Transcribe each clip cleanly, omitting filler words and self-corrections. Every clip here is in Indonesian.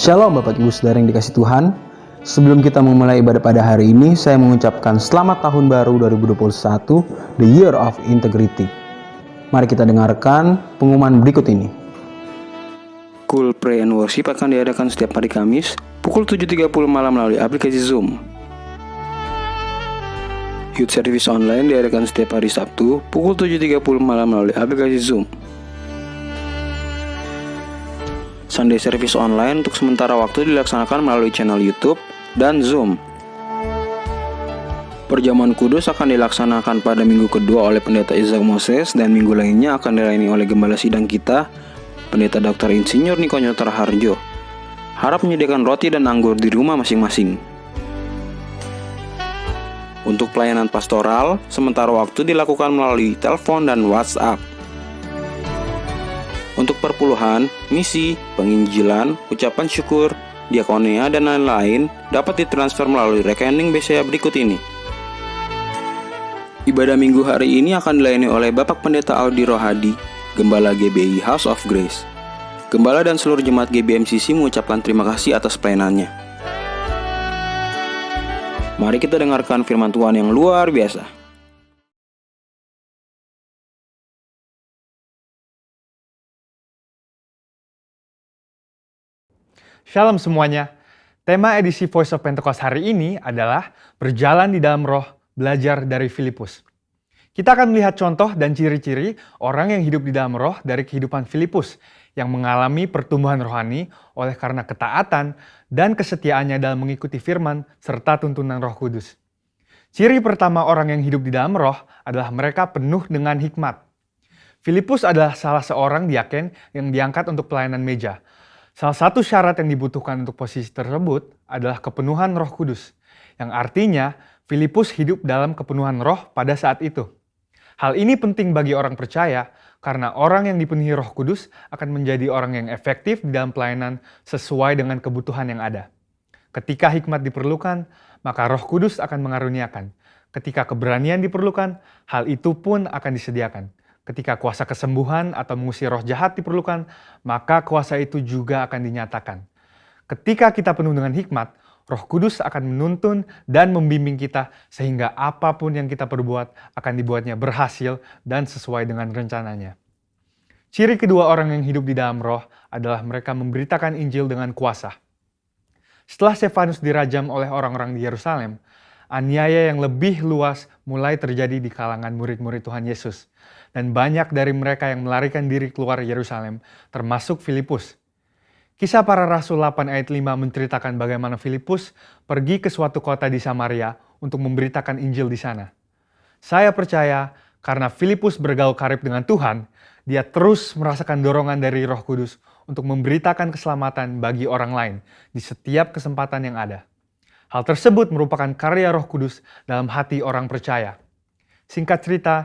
Shalom Bapak Ibu Saudara yang dikasih Tuhan. Sebelum kita memulai ibadah pada hari ini, saya mengucapkan selamat tahun baru 2021, The Year of Integrity. Mari kita dengarkan pengumuman berikut ini. Cool Pray and Worship akan diadakan setiap hari Kamis pukul 7.30 malam melalui aplikasi Zoom. Youth Service Online diadakan setiap hari Sabtu pukul 7.30 malam melalui aplikasi Zoom. Sunday Service Online untuk sementara waktu dilaksanakan melalui channel YouTube dan Zoom. Perjamuan Kudus akan dilaksanakan pada minggu kedua oleh Pendeta Isaac Moses dan minggu lainnya akan dilayani oleh Gembala Sidang kita, Pendeta Dr. Insinyur Niko Nyotar Harjo. Harap menyediakan roti dan anggur di rumah masing-masing. Untuk pelayanan pastoral, sementara waktu dilakukan melalui telepon dan WhatsApp. Untuk perpuluhan, misi, penginjilan, ucapan syukur, diakonia, dan lain-lain dapat ditransfer melalui rekening BCA berikut ini. Ibadah minggu hari ini akan dilayani oleh Bapak Pendeta Audi Rohadi, Gembala GBI House of Grace. Gembala dan seluruh jemaat GBMCC mengucapkan terima kasih atas pelayanannya. Mari kita dengarkan firman Tuhan yang luar biasa. Shalom semuanya. Tema edisi Voice of Pentecost hari ini adalah berjalan di dalam roh, belajar dari Filipus. Kita akan melihat contoh dan ciri-ciri orang yang hidup di dalam roh dari kehidupan Filipus yang mengalami pertumbuhan rohani oleh karena ketaatan dan kesetiaannya dalam mengikuti firman serta tuntunan Roh Kudus. Ciri pertama orang yang hidup di dalam roh adalah mereka penuh dengan hikmat. Filipus adalah salah seorang diaken yang diangkat untuk pelayanan meja. Salah satu syarat yang dibutuhkan untuk posisi tersebut adalah kepenuhan Roh Kudus, yang artinya Filipus hidup dalam kepenuhan roh pada saat itu. Hal ini penting bagi orang percaya karena orang yang dipenuhi Roh Kudus akan menjadi orang yang efektif di dalam pelayanan sesuai dengan kebutuhan yang ada. Ketika hikmat diperlukan, maka Roh Kudus akan mengaruniakan. Ketika keberanian diperlukan, hal itu pun akan disediakan. Ketika kuasa kesembuhan atau mengusir roh jahat diperlukan, maka kuasa itu juga akan dinyatakan. Ketika kita penuh dengan hikmat, Roh Kudus akan menuntun dan membimbing kita sehingga apapun yang kita perbuat akan dibuatnya berhasil dan sesuai dengan rencananya. Ciri kedua orang yang hidup di dalam roh adalah mereka memberitakan Injil dengan kuasa. Setelah Stefanus dirajam oleh orang-orang di Yerusalem, aniaya yang lebih luas mulai terjadi di kalangan murid-murid Tuhan Yesus. Dan banyak dari mereka yang melarikan diri keluar Yerusalem, termasuk Filipus. Kisah para Rasul 8 ayat 5 menceritakan bagaimana Filipus pergi ke suatu kota di Samaria untuk memberitakan Injil di sana. Saya percaya karena Filipus bergaul karib dengan Tuhan, dia terus merasakan dorongan dari Roh Kudus untuk memberitakan keselamatan bagi orang lain di setiap kesempatan yang ada. Hal tersebut merupakan karya Roh Kudus dalam hati orang percaya. Singkat cerita,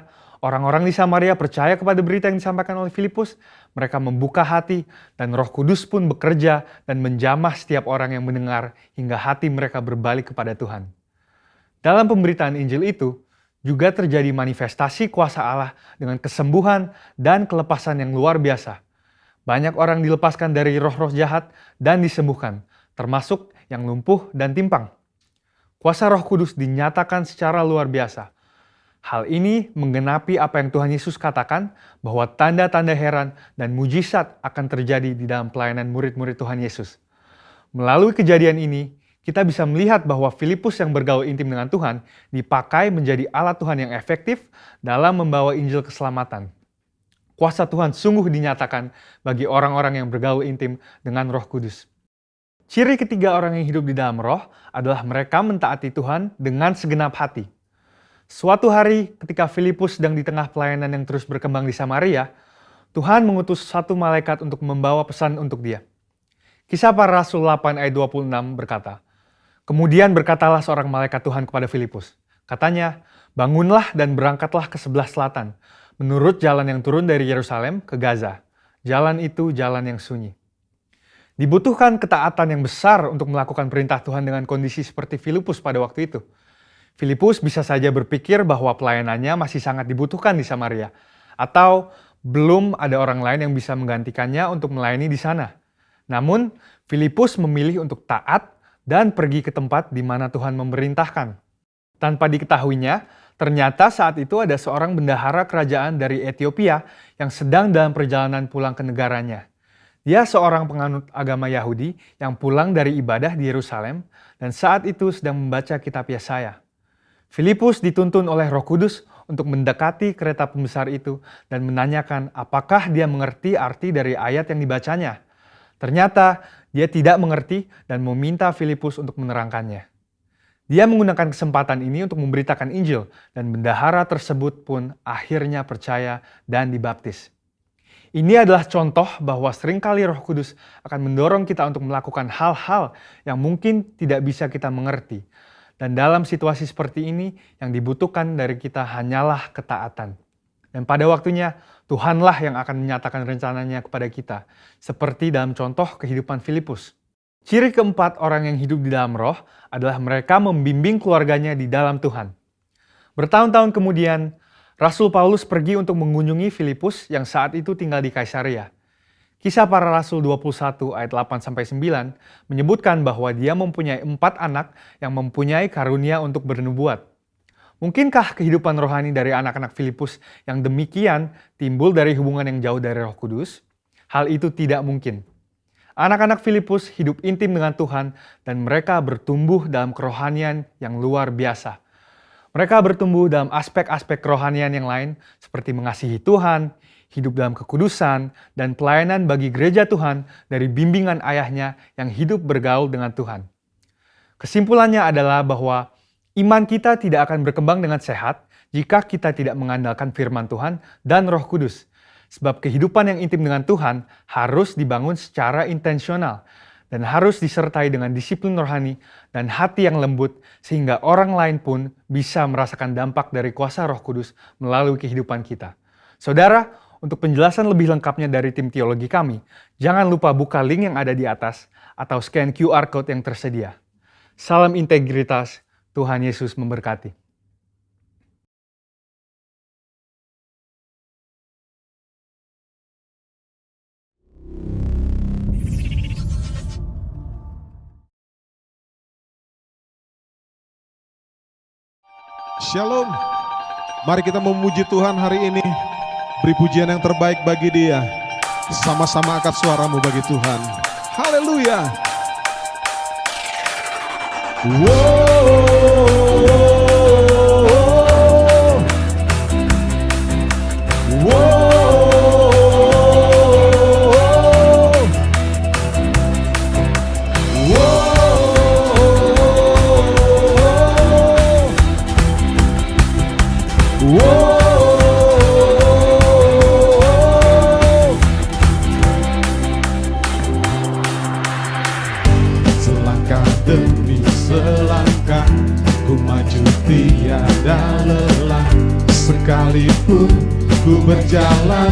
orang-orang di Samaria percaya kepada berita yang disampaikan oleh Filipus. Mereka membuka hati dan Roh Kudus pun bekerja dan menjamah setiap orang yang mendengar hingga hati mereka berbalik kepada Tuhan. Dalam pemberitaan Injil itu, juga terjadi manifestasi kuasa Allah dengan kesembuhan dan kelepasan yang luar biasa. Banyak orang dilepaskan dari roh-roh jahat dan disembuhkan, termasuk yang lumpuh dan timpang. Kuasa Roh Kudus dinyatakan secara luar biasa. Hal ini menggenapi apa yang Tuhan Yesus katakan bahwa tanda-tanda heran dan mujizat akan terjadi di dalam pelayanan murid-murid Tuhan Yesus. Melalui kejadian ini, kita bisa melihat bahwa Filipus yang bergaul intim dengan Tuhan dipakai menjadi alat Tuhan yang efektif dalam membawa Injil keselamatan. Kuasa Tuhan sungguh dinyatakan bagi orang-orang yang bergaul intim dengan Roh Kudus. Ciri ketiga orang yang hidup di dalam roh adalah mereka mentaati Tuhan dengan segenap hati. Suatu hari ketika Filipus sedang di tengah pelayanan yang terus berkembang di Samaria, Tuhan mengutus satu malaikat untuk membawa pesan untuk dia. Kisah para Rasul 8 ayat 26 berkata, "Kemudian berkatalah seorang malaikat Tuhan kepada Filipus. Katanya, bangunlah dan berangkatlah ke sebelah selatan, menurut jalan yang turun dari Yerusalem ke Gaza. Jalan itu jalan yang sunyi." Dibutuhkan ketaatan yang besar untuk melakukan perintah Tuhan dengan kondisi seperti Filipus pada waktu itu. Filipus bisa saja berpikir bahwa pelayanannya masih sangat dibutuhkan di Samaria, atau belum ada orang lain yang bisa menggantikannya untuk melayani di sana. Namun, Filipus memilih untuk taat dan pergi ke tempat di mana Tuhan memerintahkan. Tanpa diketahuinya, ternyata saat itu ada seorang bendahara kerajaan dari Ethiopia yang sedang dalam perjalanan pulang ke negaranya. Dia seorang penganut agama Yahudi yang pulang dari ibadah di Yerusalem dan saat itu sedang membaca kitab Yesaya. Filipus dituntun oleh Roh Kudus untuk mendekati kereta pembesar itu dan menanyakan apakah dia mengerti arti dari ayat yang dibacanya. Ternyata dia tidak mengerti dan meminta Filipus untuk menerangkannya. Dia menggunakan kesempatan ini untuk memberitakan Injil dan bendahara tersebut pun akhirnya percaya dan dibaptis. Ini adalah contoh bahwa seringkali Roh Kudus akan mendorong kita untuk melakukan hal-hal yang mungkin tidak bisa kita mengerti. Dan dalam situasi seperti ini yang dibutuhkan dari kita hanyalah ketaatan. Dan pada waktunya Tuhanlah yang akan menyatakan rencananya kepada kita, seperti dalam contoh kehidupan Filipus. Ciri keempat orang yang hidup di dalam roh adalah mereka membimbing keluarganya di dalam Tuhan. Bertahun-tahun kemudian, Rasul Paulus pergi untuk mengunjungi Filipus yang saat itu tinggal di Kaisarea. Kisah Para Rasul 21 ayat 8-9 menyebutkan bahwa dia mempunyai 4 anak yang mempunyai karunia untuk bernubuat. Mungkinkah kehidupan rohani dari anak-anak Filipus yang demikian timbul dari hubungan yang jauh dari Roh Kudus? Hal itu tidak mungkin. Anak-anak Filipus hidup intim dengan Tuhan dan mereka bertumbuh dalam kerohanian yang luar biasa. Mereka bertumbuh dalam aspek-aspek kerohanian yang lain seperti mengasihi Tuhan, hidup dalam kekudusan, dan pelayanan bagi gereja Tuhan dari bimbingan ayahnya yang hidup bergaul dengan Tuhan. Kesimpulannya adalah bahwa iman kita tidak akan berkembang dengan sehat jika kita tidak mengandalkan firman Tuhan dan Roh Kudus. Sebab kehidupan yang intim dengan Tuhan harus dibangun secara intensional dan harus disertai dengan disiplin rohani dan hati yang lembut sehingga orang lain pun bisa merasakan dampak dari kuasa Roh Kudus melalui kehidupan kita. Saudara, untuk penjelasan lebih lengkapnya dari tim teologi kami, jangan lupa buka link yang ada di atas atau scan QR Code yang tersedia. Salam integritas. Tuhan Yesus memberkati. Shalom. Mari kita memuji Tuhan hari ini. Beri pujian yang terbaik bagi Dia. Sama-sama angkat suaramu bagi Tuhan. Haleluya. Selangkah demi selangkah ku maju tiada lelah. Sekalipun ku berjalan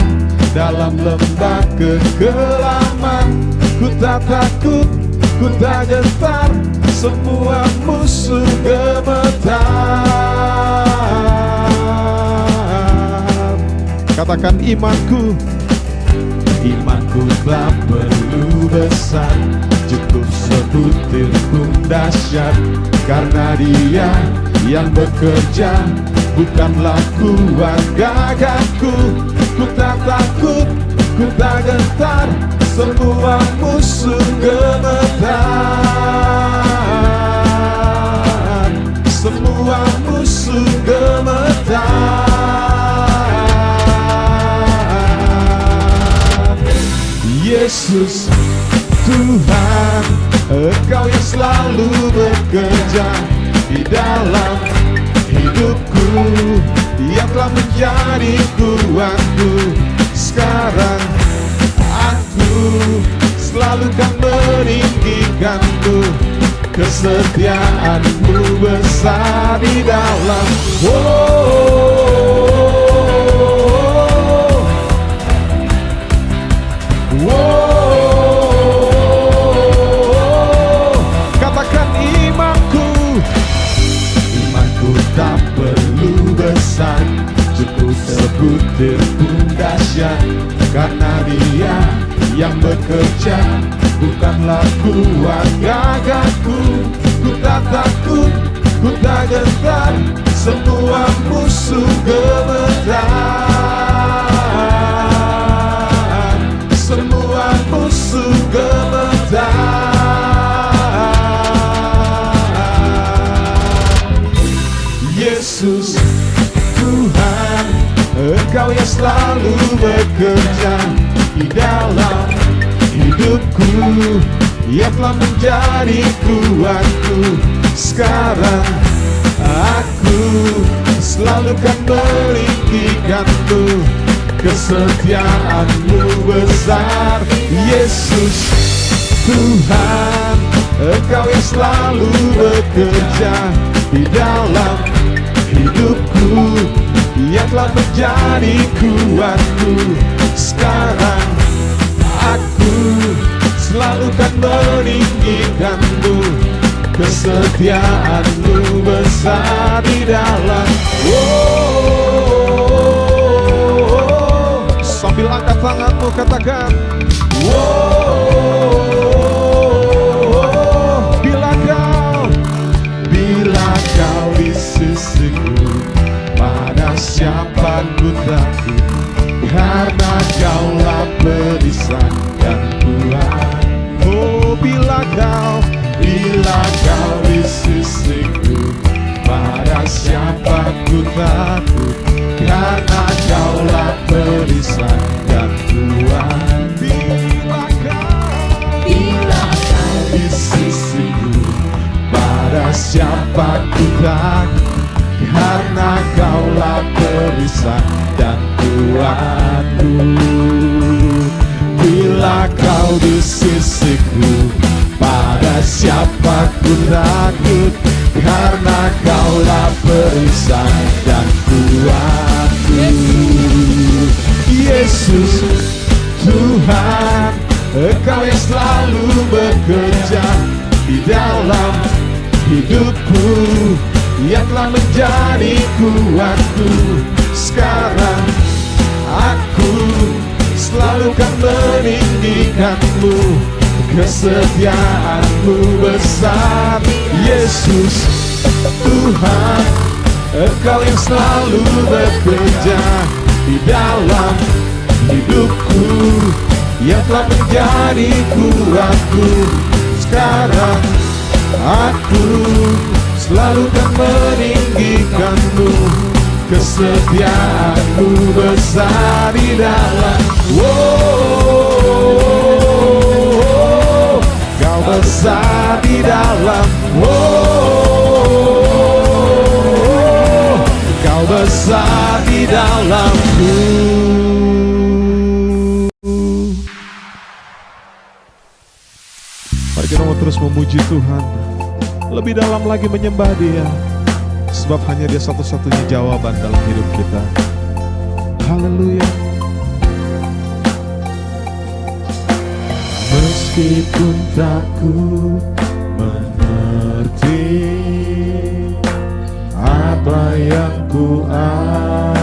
dalam lembah kegelapan, ku tak takut, ku tak gentar, semua musuh gemetar. Katakan imanku, imanku tak perlu besar, cukup sebutir pun dahsyat, karena Dia yang bekerja, bukanlah kuat gagahku. Ku tak takut, ku tak gentar, semua musuh gemetar, semua musuh gemetar. Yesus Tuhan, Engkau yang selalu bekerja di dalam hidupku, Dia telah menjadi kuatku. Sekarang aku selalu kan meninggikanku, kesetiaan-Mu besar di dalam. Katakan imanku, imanku tak perlu besar, cukup sebutir pun dahsyat, karena Dia yang bekerja, bukanlah kuat gagahku. Ku tak takut, ku tak gentar, semua musuh gemetar. Semua musuh gemetar. Yesus Tuhan, Engkau yang selalu bekerja di dalam hidupku, yang telah menjadi kuatku. Sekarang aku selalu kan meninggikanmu, kesetiaan-Mu besar. Yesus Tuhan, Engkau yang selalu bekerja di dalam hidupku, yang telah menjadi kuatku. Sekarang aku selalu kan meninggikanmu, kesetiaan-Mu besar di dalam. Sambil angkat tanganmu katakan, bila kau di sisiku, pada siapa ku takut, karena Kaulah perisai dan kuat. Bila kau di sisiku, pada siapa ku takut, karena Kaulah perisai dan kuat. Bila kau di sisiku, pada siapa ku takut, karena Kaulah perisai dan kuatku. Bila kau di sisiku, pada siapa ku takut, karena Kaulah perisai dan kuatku. Yesus Tuhan, Engkau yang selalu bekerja di dalam hidupku, yang telah menjadi kuatku. Sekarang aku selalu kan meninggikanmu, kesetiaan-Mu besar. Yesus Tuhan, Engkau yang selalu bekerja di dalam hidupku, yang telah menjadi kuatku. Sekarang aku selalu kan meninggikanmu, kesetiaan-Mu besar di dalam. Kau besar di dalam. Kau besar di dalamku. Mari kita mau terus memuji Tuhan, lebih dalam lagi menyembah Dia, sebab hanya Dia satu-satunya jawaban dalam hidup kita. Haleluya. Meskipun tak ku mengerti apa yang ku alami,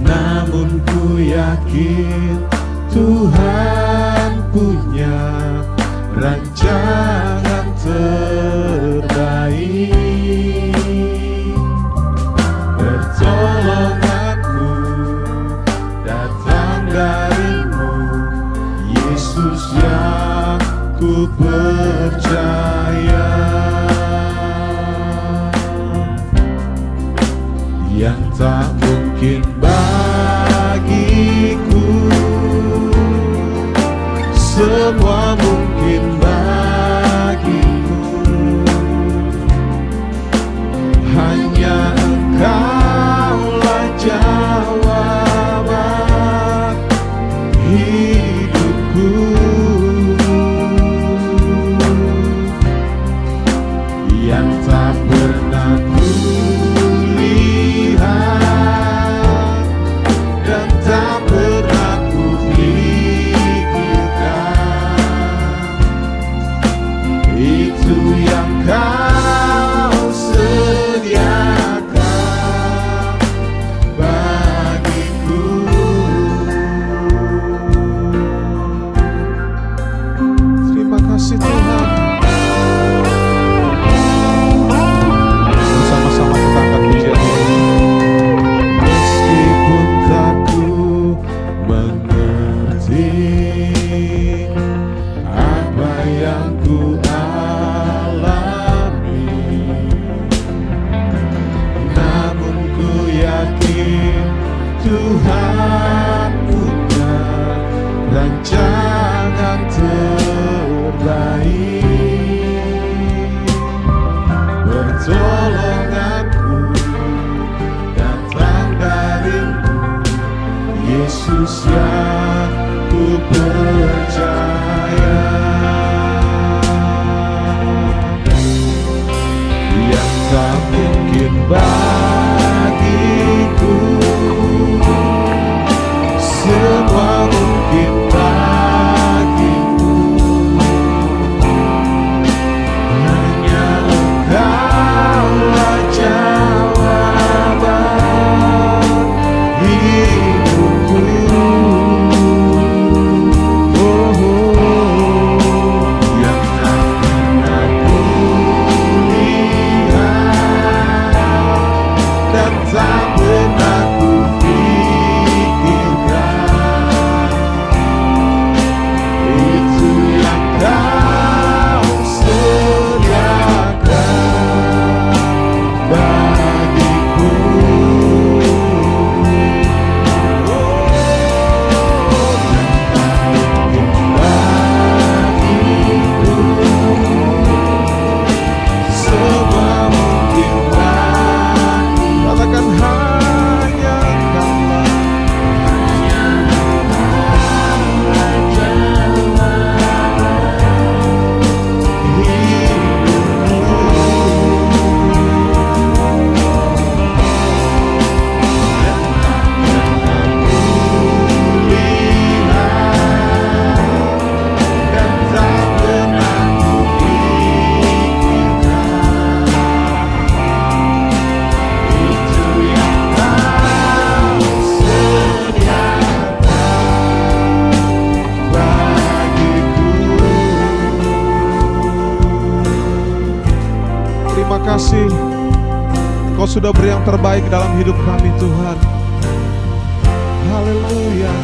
namun ku yakin Tuhan punya rancangan terbaik. Pertolonganmu datang dari-Mu, Yesus yang ku percaya, yang tak mungkin bagiku, semua mungkin bagimu. Hanya Engkaulah jawaban hidupku. Yang tak pernah kulihat dan tak pernah kupikirkan, Tuhan punya rancangan terbaik. Pertolonganku datang darimu, Yesus yang ku percaya. Yang tak mungkin bagiku, semua mungkin bagimu. Hanya Engkaulah jawaban hidupku. Yang tak pernah kulihat dan tak pernah kupikirkan, itu yang Kau sediakan bagiku. Semua mungkin bagi, katakan hanya Engkaulah. Terima kasih, Kau sudah beri yang terbaik dalam hidup kami, Tuhan. Haleluya.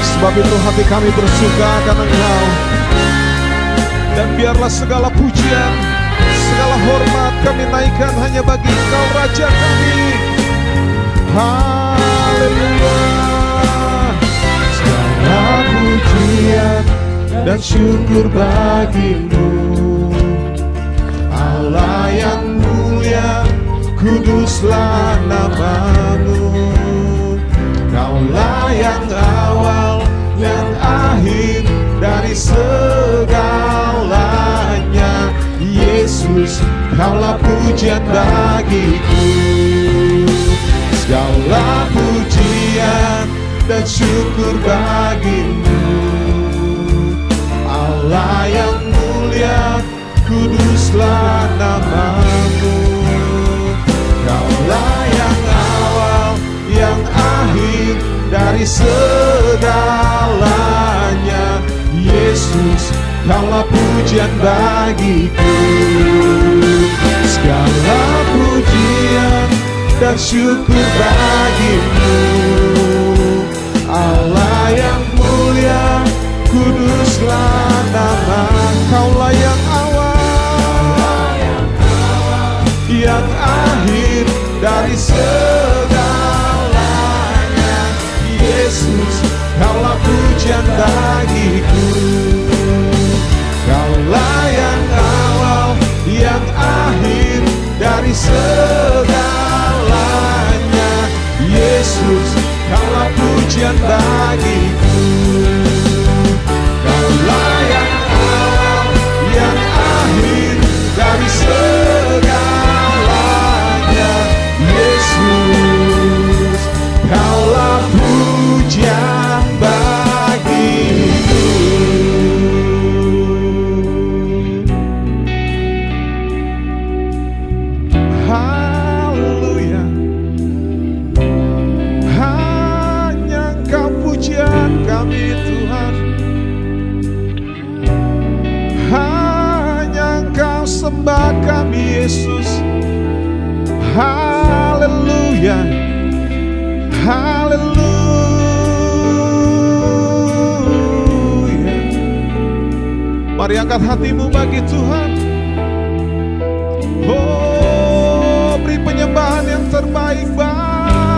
Sebab itu hati kami bersuka akan Engkau. Dan biarlah segala pujian, segala hormat kami naikkan hanya bagi Engkau, Raja kami. Haleluya. Segala pujian dan syukur bagimu, Allah yang mulia, kuduslah nama-Mu. Kaulah yang awal, yang akhir dari segalanya. Yesus, Kaulah pujian bagiku. Segala pujian dan syukur bagimu, Allah yang mulia, kuduslah nama-Mu. Kaulah yang awal, yang akhir dari segalanya. Yesus, Kaulah pujian bagiku. Segala pujian dan syukur bagimu, Allah yang mulia, kuduslah nama. Kaulah yang awal, yang akhir dari segalanya. Yesus, Kaulah pujian bagiku. Kaulah yang awal, yang akhir dari segalanya. Yesus, Kaulah pujian bagiku. Kaulah yang awal, yang akhir dari segalanya. Yesus, Kaulah pujian bagiku. Haleluya. Hanya Engkau pujian kami, Tuhan. Hanya Engkau sembah kami, Yesus. Haleluya. Haleluya. Mari angkat hatimu bagi Tuhan. Oh, beri penyembahan yang terbaik bagi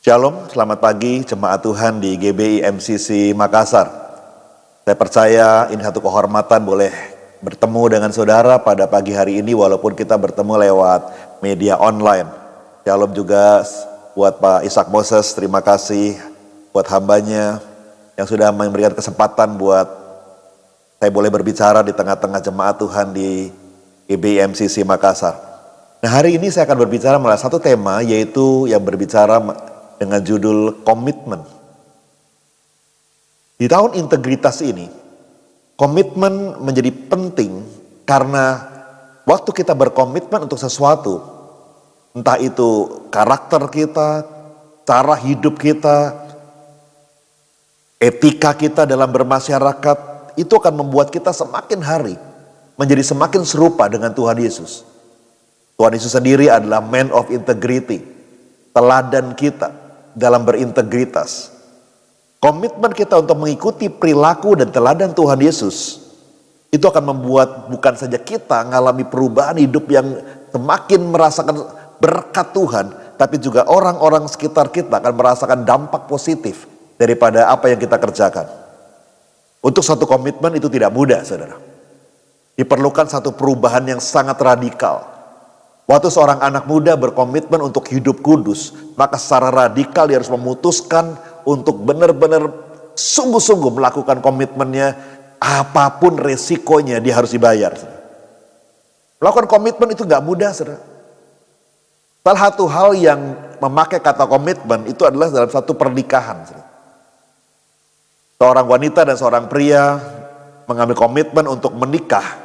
Shalom, selamat pagi jemaat Tuhan di GBI MCC Makassar. Saya percaya ini satu kehormatan boleh bertemu dengan saudara pada pagi hari ini walaupun kita bertemu lewat media online. Shalom juga buat Pak Ishak Moses, terima kasih buat hambanya yang sudah memberikan kesempatan buat saya boleh berbicara di tengah-tengah jemaat Tuhan di GBI MCC Makassar. Nah, hari ini saya akan berbicara mengenai satu tema yaitu yang berbicara dengan judul komitmen. Di tahun integritas ini, komitmen menjadi penting karena waktu kita berkomitmen untuk sesuatu, entah itu karakter kita, cara hidup kita, etika kita dalam bermasyarakat, itu akan membuat kita semakin hari menjadi semakin serupa dengan Tuhan Yesus. Tuhan Yesus sendiri adalah man of integrity, teladan kita dalam berintegritas. Komitmen kita untuk mengikuti perilaku dan teladan Tuhan Yesus itu akan membuat bukan saja kita mengalami perubahan hidup yang semakin merasakan berkat Tuhan, tapi juga orang-orang sekitar kita akan merasakan dampak positif daripada apa yang kita kerjakan. Untuk satu komitmen itu tidak mudah, saudara. Diperlukan satu perubahan yang sangat radikal. Waktu seorang anak muda berkomitmen untuk hidup kudus, maka secara radikal dia harus memutuskan untuk benar-benar sungguh-sungguh melakukan komitmennya, apapun resikonya dia harus dibayar. Melakukan komitmen itu gak mudah, saudara. Salah satu hal yang memakai kata komitmen itu adalah dalam satu pernikahan. Saudara. Seorang wanita dan seorang pria mengambil komitmen untuk menikah.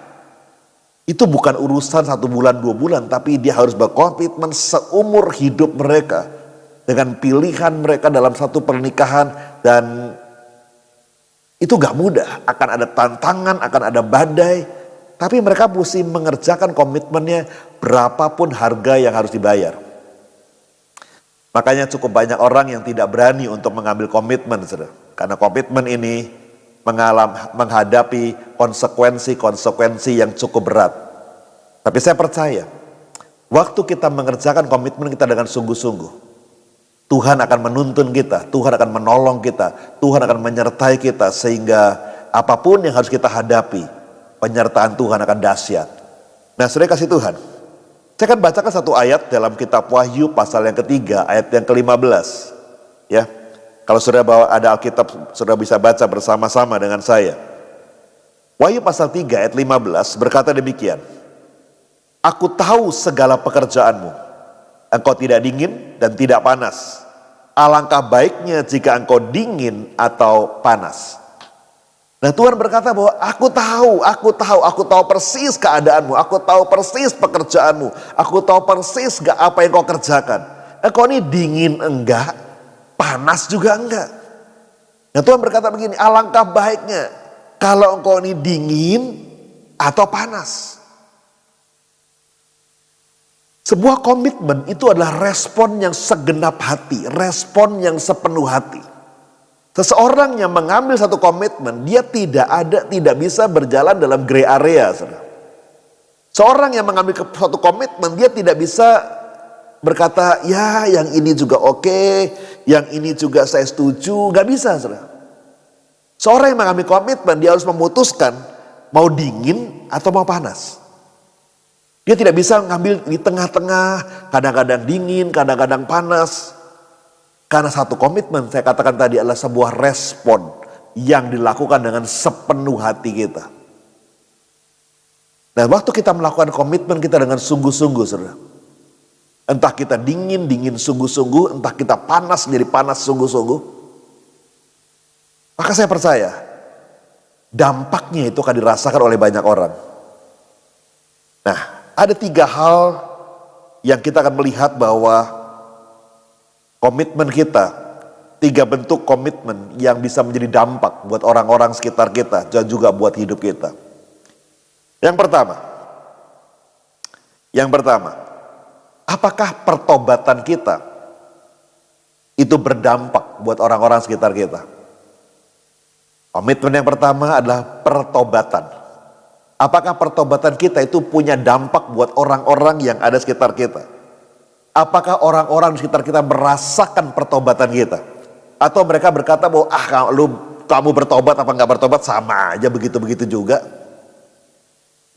Itu bukan urusan 1 bulan 2 bulan, tapi dia harus berkomitmen seumur hidup mereka dengan pilihan mereka dalam satu pernikahan, dan itu gak mudah. Akan ada tantangan, akan ada badai, tapi mereka mesti mengerjakan komitmennya berapapun harga yang harus dibayar. Makanya cukup banyak orang yang tidak berani untuk mengambil komitmen, saudara. Karena komitmen ini menghadapi konsekuensi yang cukup berat. Tapi saya percaya, waktu kita mengerjakan komitmen kita dengan sungguh-sungguh, Tuhan akan menuntun kita, Tuhan akan menolong kita, Tuhan akan menyertai kita, sehingga apapun yang harus kita hadapi, penyertaan Tuhan akan dahsyat. Nah, saudara kasih Tuhan, saya akan bacakan satu ayat dalam kitab Wahyu pasal yang ketiga, ayat yang ke-15. Ya. Kalau sudah bawa ada Alkitab, sudah bisa baca bersama-sama dengan saya. Wahyu pasal 3 ayat 15 berkata demikian. Aku tahu segala pekerjaanmu. Engkau tidak dingin dan tidak panas. Alangkah baiknya jika engkau dingin atau panas. Nah, Tuhan berkata bahwa aku tahu persis keadaanmu. Aku tahu persis pekerjaanmu. Aku tahu persis apa yang kau kerjakan. Engkau ini dingin enggak, panas juga enggak. Nah, Tuhan berkata begini, alangkah baiknya kalau engkau ini dingin atau panas. Sebuah komitmen itu adalah respon yang segenap hati, respon yang sepenuh hati. Seseorang yang mengambil satu komitmen, dia tidak bisa berjalan dalam gray area. Saudara. Seorang yang mengambil suatu komitmen, dia tidak bisa berkata, ya yang ini juga oke, yang ini juga saya setuju, gak bisa. Saudara. Seorang yang mengambil komitmen, dia harus memutuskan mau dingin atau mau panas. Dia tidak bisa mengambil di tengah-tengah, kadang-kadang dingin, kadang-kadang panas. Karena satu komitmen, saya katakan tadi, adalah sebuah respon yang dilakukan dengan sepenuh hati kita. Nah, waktu kita melakukan komitmen kita dengan sungguh-sungguh, saudara. Entah kita dingin sungguh-sungguh, entah kita panas jadi panas sungguh-sungguh. Maka saya percaya, dampaknya itu akan dirasakan oleh banyak orang. Nah, ada 3 hal yang kita akan melihat bahwa komitmen kita, 3 bentuk komitmen yang bisa menjadi dampak buat orang-orang sekitar kita dan juga buat hidup kita. Yang pertama, apakah pertobatan kita itu berdampak buat orang-orang sekitar kita? Komitmen yang pertama adalah pertobatan. Apakah pertobatan kita itu punya dampak buat orang-orang yang ada sekitar kita? Apakah orang-orang di sekitar kita merasakan pertobatan kita? Atau mereka berkata bahwa kamu bertobat apa nggak bertobat sama aja begitu-begitu juga.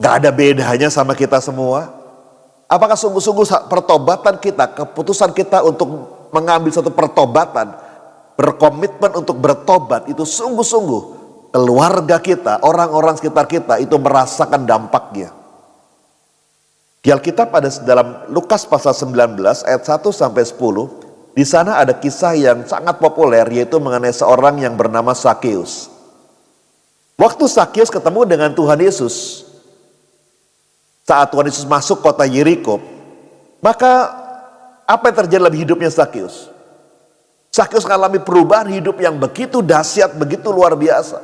Gak ada bedanya sama kita semua. Apakah sungguh-sungguh pertobatan kita, keputusan kita untuk mengambil satu pertobatan, berkomitmen untuk bertobat itu sungguh-sungguh keluarga kita, orang-orang sekitar kita itu merasakan dampaknya. Di Alkitab ada dalam Lukas pasal 19 ayat 1 sampai 10, di sana ada kisah yang sangat populer yaitu mengenai seorang yang bernama Sakeus. Waktu Sakeus ketemu dengan Tuhan Yesus, saat Tuhan Yesus masuk kota Yeriko, maka apa yang terjadi dalam hidupnya Sakeus? Sakeus mengalami perubahan hidup yang begitu dahsyat, begitu luar biasa.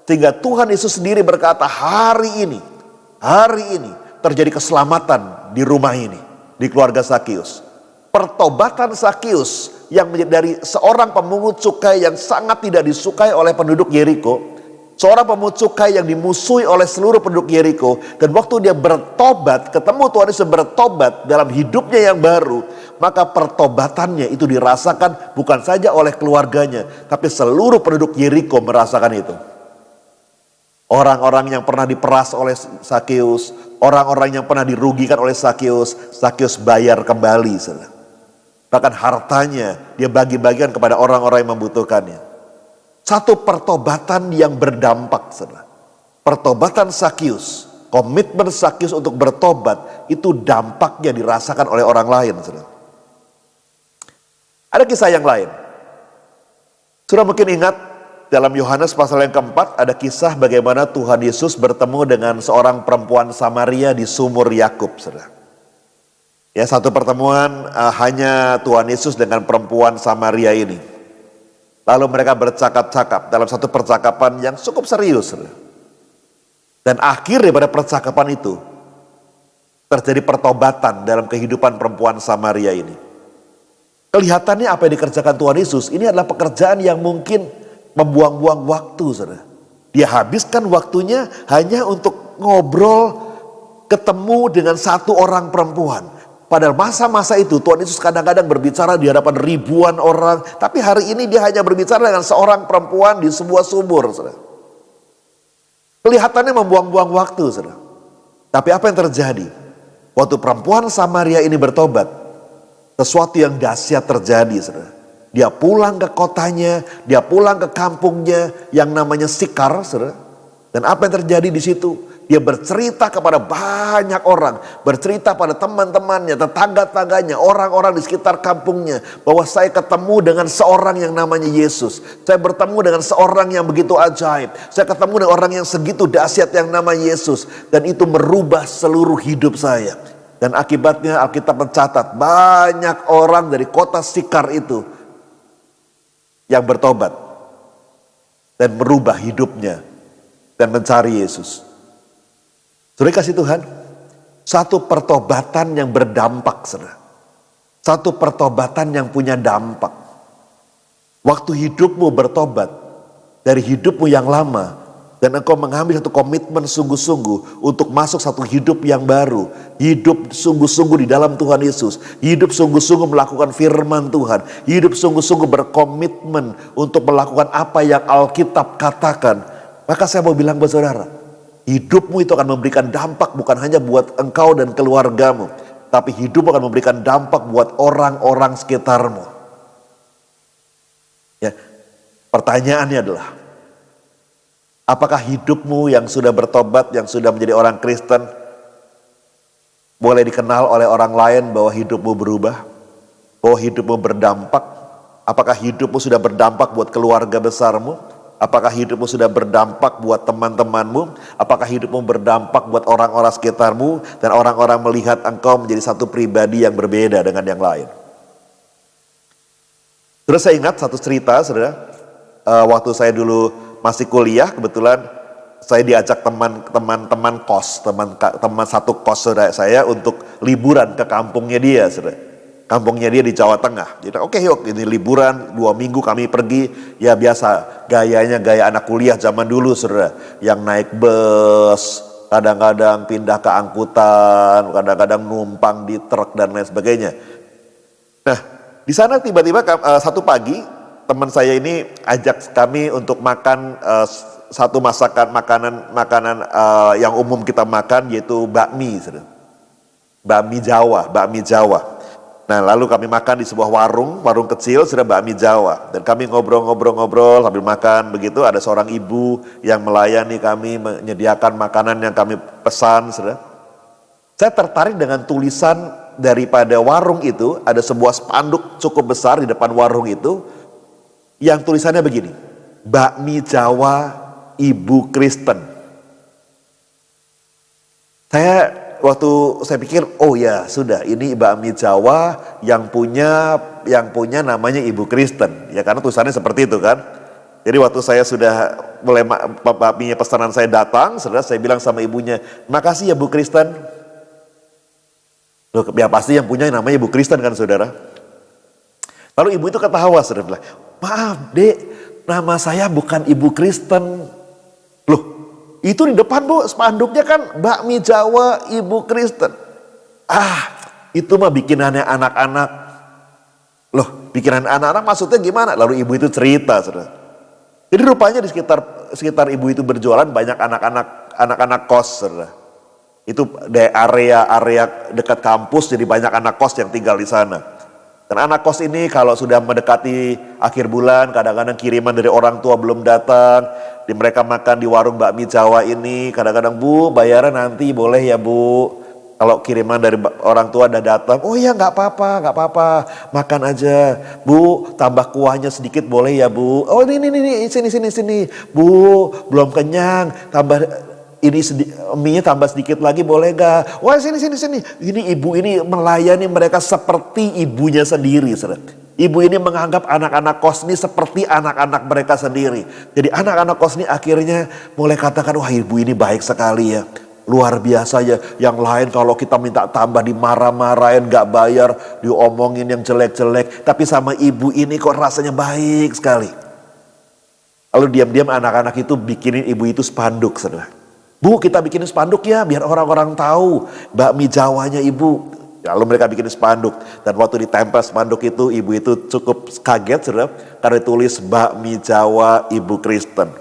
Sehingga Tuhan Yesus sendiri berkata, hari ini terjadi keselamatan di rumah ini, di keluarga Sakeus. Pertobatan Sakeus yang menjadi dari seorang pemungut cukai yang sangat tidak disukai oleh penduduk Yeriko, seorang pemungut cukai yang dimusuhi oleh seluruh penduduk Yeriko, dan waktu dia bertobat, ketemu Tuhan Yesus bertobat dalam hidupnya yang baru, maka pertobatannya itu dirasakan bukan saja oleh keluarganya, tapi seluruh penduduk Yeriko merasakan itu. Orang-orang yang pernah diperas oleh Sakeus, orang-orang yang pernah dirugikan oleh Sakeus, Sakeus bayar kembali. Bahkan hartanya dia bagi-bagikan kepada orang-orang yang membutuhkannya. Satu pertobatan yang berdampak. Pertobatan Sakeus, komitmen Sakeus untuk bertobat, itu dampaknya dirasakan oleh orang lain. Ada kisah yang lain. Sudah mungkin ingat dalam Yohanes pasal yang keempat ada kisah bagaimana Tuhan Yesus bertemu dengan seorang perempuan Samaria di sumur Yakub. Ya, satu pertemuan hanya Tuhan Yesus dengan perempuan Samaria ini. Lalu mereka bercakap-cakap dalam satu percakapan yang cukup serius. Dan akhir daripada percakapan itu terjadi pertobatan dalam kehidupan perempuan Samaria ini. Kelihatannya apa yang dikerjakan Tuhan Yesus ini adalah pekerjaan yang mungkin membuang-buang waktu. Dia habiskan waktunya hanya untuk ngobrol, ketemu dengan satu orang perempuan. Padahal masa-masa itu Tuhan Yesus kadang-kadang berbicara di hadapan ribuan orang. Tapi hari ini dia hanya berbicara dengan seorang perempuan di sebuah sumur. Kelihatannya membuang-buang waktu. Tapi apa yang terjadi? Waktu perempuan Samaria ini bertobat, sesuatu yang dahsyat terjadi. Dia pulang ke kotanya, dia pulang ke kampungnya yang namanya Sikar. Dan apa yang terjadi di situ? Dia bercerita kepada banyak orang, bercerita pada teman-temannya, tetangga-tangganya, orang-orang di sekitar kampungnya, bahwa saya ketemu dengan seorang yang namanya Yesus. Saya bertemu dengan seorang yang begitu ajaib. Saya ketemu dengan orang yang segitu dahsyat yang namanya Yesus. Dan itu merubah seluruh hidup saya. Dan akibatnya Alkitab mencatat banyak orang dari kota Sikar itu yang bertobat dan merubah hidupnya dan mencari Yesus. Saudara kasih Tuhan, satu pertobatan yang berdampak, saudara. Satu pertobatan yang punya dampak. Waktu hidupmu bertobat dari hidupmu yang lama, dan engkau mengambil satu komitmen sungguh-sungguh untuk masuk satu hidup yang baru. Hidup sungguh-sungguh di dalam Tuhan Yesus. Hidup sungguh-sungguh melakukan firman Tuhan. Hidup sungguh-sungguh berkomitmen untuk melakukan apa yang Alkitab katakan. Maka saya mau bilang buat saudara, hidupmu itu akan memberikan dampak bukan hanya buat engkau dan keluargamu. Tapi hidupmu akan memberikan dampak buat orang-orang sekitarmu. Ya, pertanyaannya adalah, apakah hidupmu yang sudah bertobat, yang sudah menjadi orang Kristen, boleh dikenal oleh orang lain bahwa hidupmu berubah? Bahwa hidupmu berdampak? Apakah hidupmu sudah berdampak buat keluarga besarmu? Apakah hidupmu sudah berdampak buat teman-temanmu? Apakah hidupmu berdampak buat orang-orang sekitarmu? Dan orang-orang melihat engkau menjadi satu pribadi yang berbeda dengan yang lain. Terus saya ingat satu cerita, saudara. Waktu saya dulu masih kuliah, kebetulan saya diajak teman-teman kos, teman satu kos saudara saya untuk liburan ke kampungnya dia, saudara. Kampungnya dia di Jawa Tengah. Jadi oke, yuk ini liburan 2 minggu kami pergi. Ya biasa, gayanya gaya anak kuliah zaman dulu, saudara. Yang naik bus, kadang-kadang pindah ke angkutan, kadang-kadang numpang di truk dan lain sebagainya. Nah, di sana tiba-tiba satu pagi teman saya ini ajak kami untuk makan satu makanan yang umum kita makan, yaitu bakmi, bakmi Jawa. Nah, lalu kami makan di sebuah warung kecil, sudah bakmi Jawa. Dan kami ngobrol-ngobrol sambil makan. Begitu ada seorang ibu yang melayani kami, menyediakan makanan yang kami pesan, sudah. Saya tertarik dengan tulisan daripada warung itu. Ada sebuah spanduk cukup besar di depan warung itu, yang tulisannya begini: bakmi Jawa Ibu Kristen. Waktu saya pikir, oh ya sudah, ini bakmi Jawa yang punya namanya Ibu Kristen, ya karena tulisannya seperti itu kan. Jadi waktu saya sudah mulai bakminya pesanan saya datang, saya bilang sama ibunya, makasih ya Bu Kristen. Loh, ya pasti yang punya namanya Ibu Kristen kan saudara. Lalu ibu itu ketawa, saudara bilang, maaf dek, nama saya bukan Ibu Kristen. Loh, itu di depan Bu, spanduknya kan bakmi Jawa Ibu Kristen. Itu mah bikinannya anak-anak. Loh, bikinan anak-anak maksudnya gimana? Lalu ibu itu cerita, saudara. Jadi rupanya di sekitar ibu itu berjualan banyak anak-anak kos, saudara. Itu di area dekat kampus, jadi banyak anak kos yang tinggal di sana. Dan anak kos ini kalau sudah mendekati akhir bulan, kadang-kadang kiriman dari orang tua belum datang, mereka makan di warung bakmi Jawa ini, kadang-kadang, Bu, bayaran nanti boleh ya Bu, kalau kiriman dari orang tua udah datang, oh ya nggak apa-apa, makan aja, Bu, tambah kuahnya sedikit boleh ya Bu, oh ini, sini, Bu, belum kenyang, tambah ini mie tambah sedikit lagi boleh gak? Wah sini. Ini ibu ini melayani mereka seperti ibunya sendiri. Ibu ini menganggap anak-anak kos ini seperti anak-anak mereka sendiri. Jadi anak-anak kos ini akhirnya mulai katakan, wah ibu ini baik sekali ya. Luar biasa ya. Yang lain kalau kita minta tambah dimarah-marahin, gak bayar, diomongin yang jelek-jelek. Tapi sama ibu ini kok rasanya baik sekali. Lalu diam-diam anak-anak itu bikinin ibu itu spanduk, saudara. Bu, kita bikin spanduk ya biar orang-orang tahu bakmi Jawanya ibu. Lalu mereka bikin spanduk, dan waktu ditempel spanduk itu, ibu itu cukup kaget, saudara, karena tulis bakmi Jawa Ibu Kristen.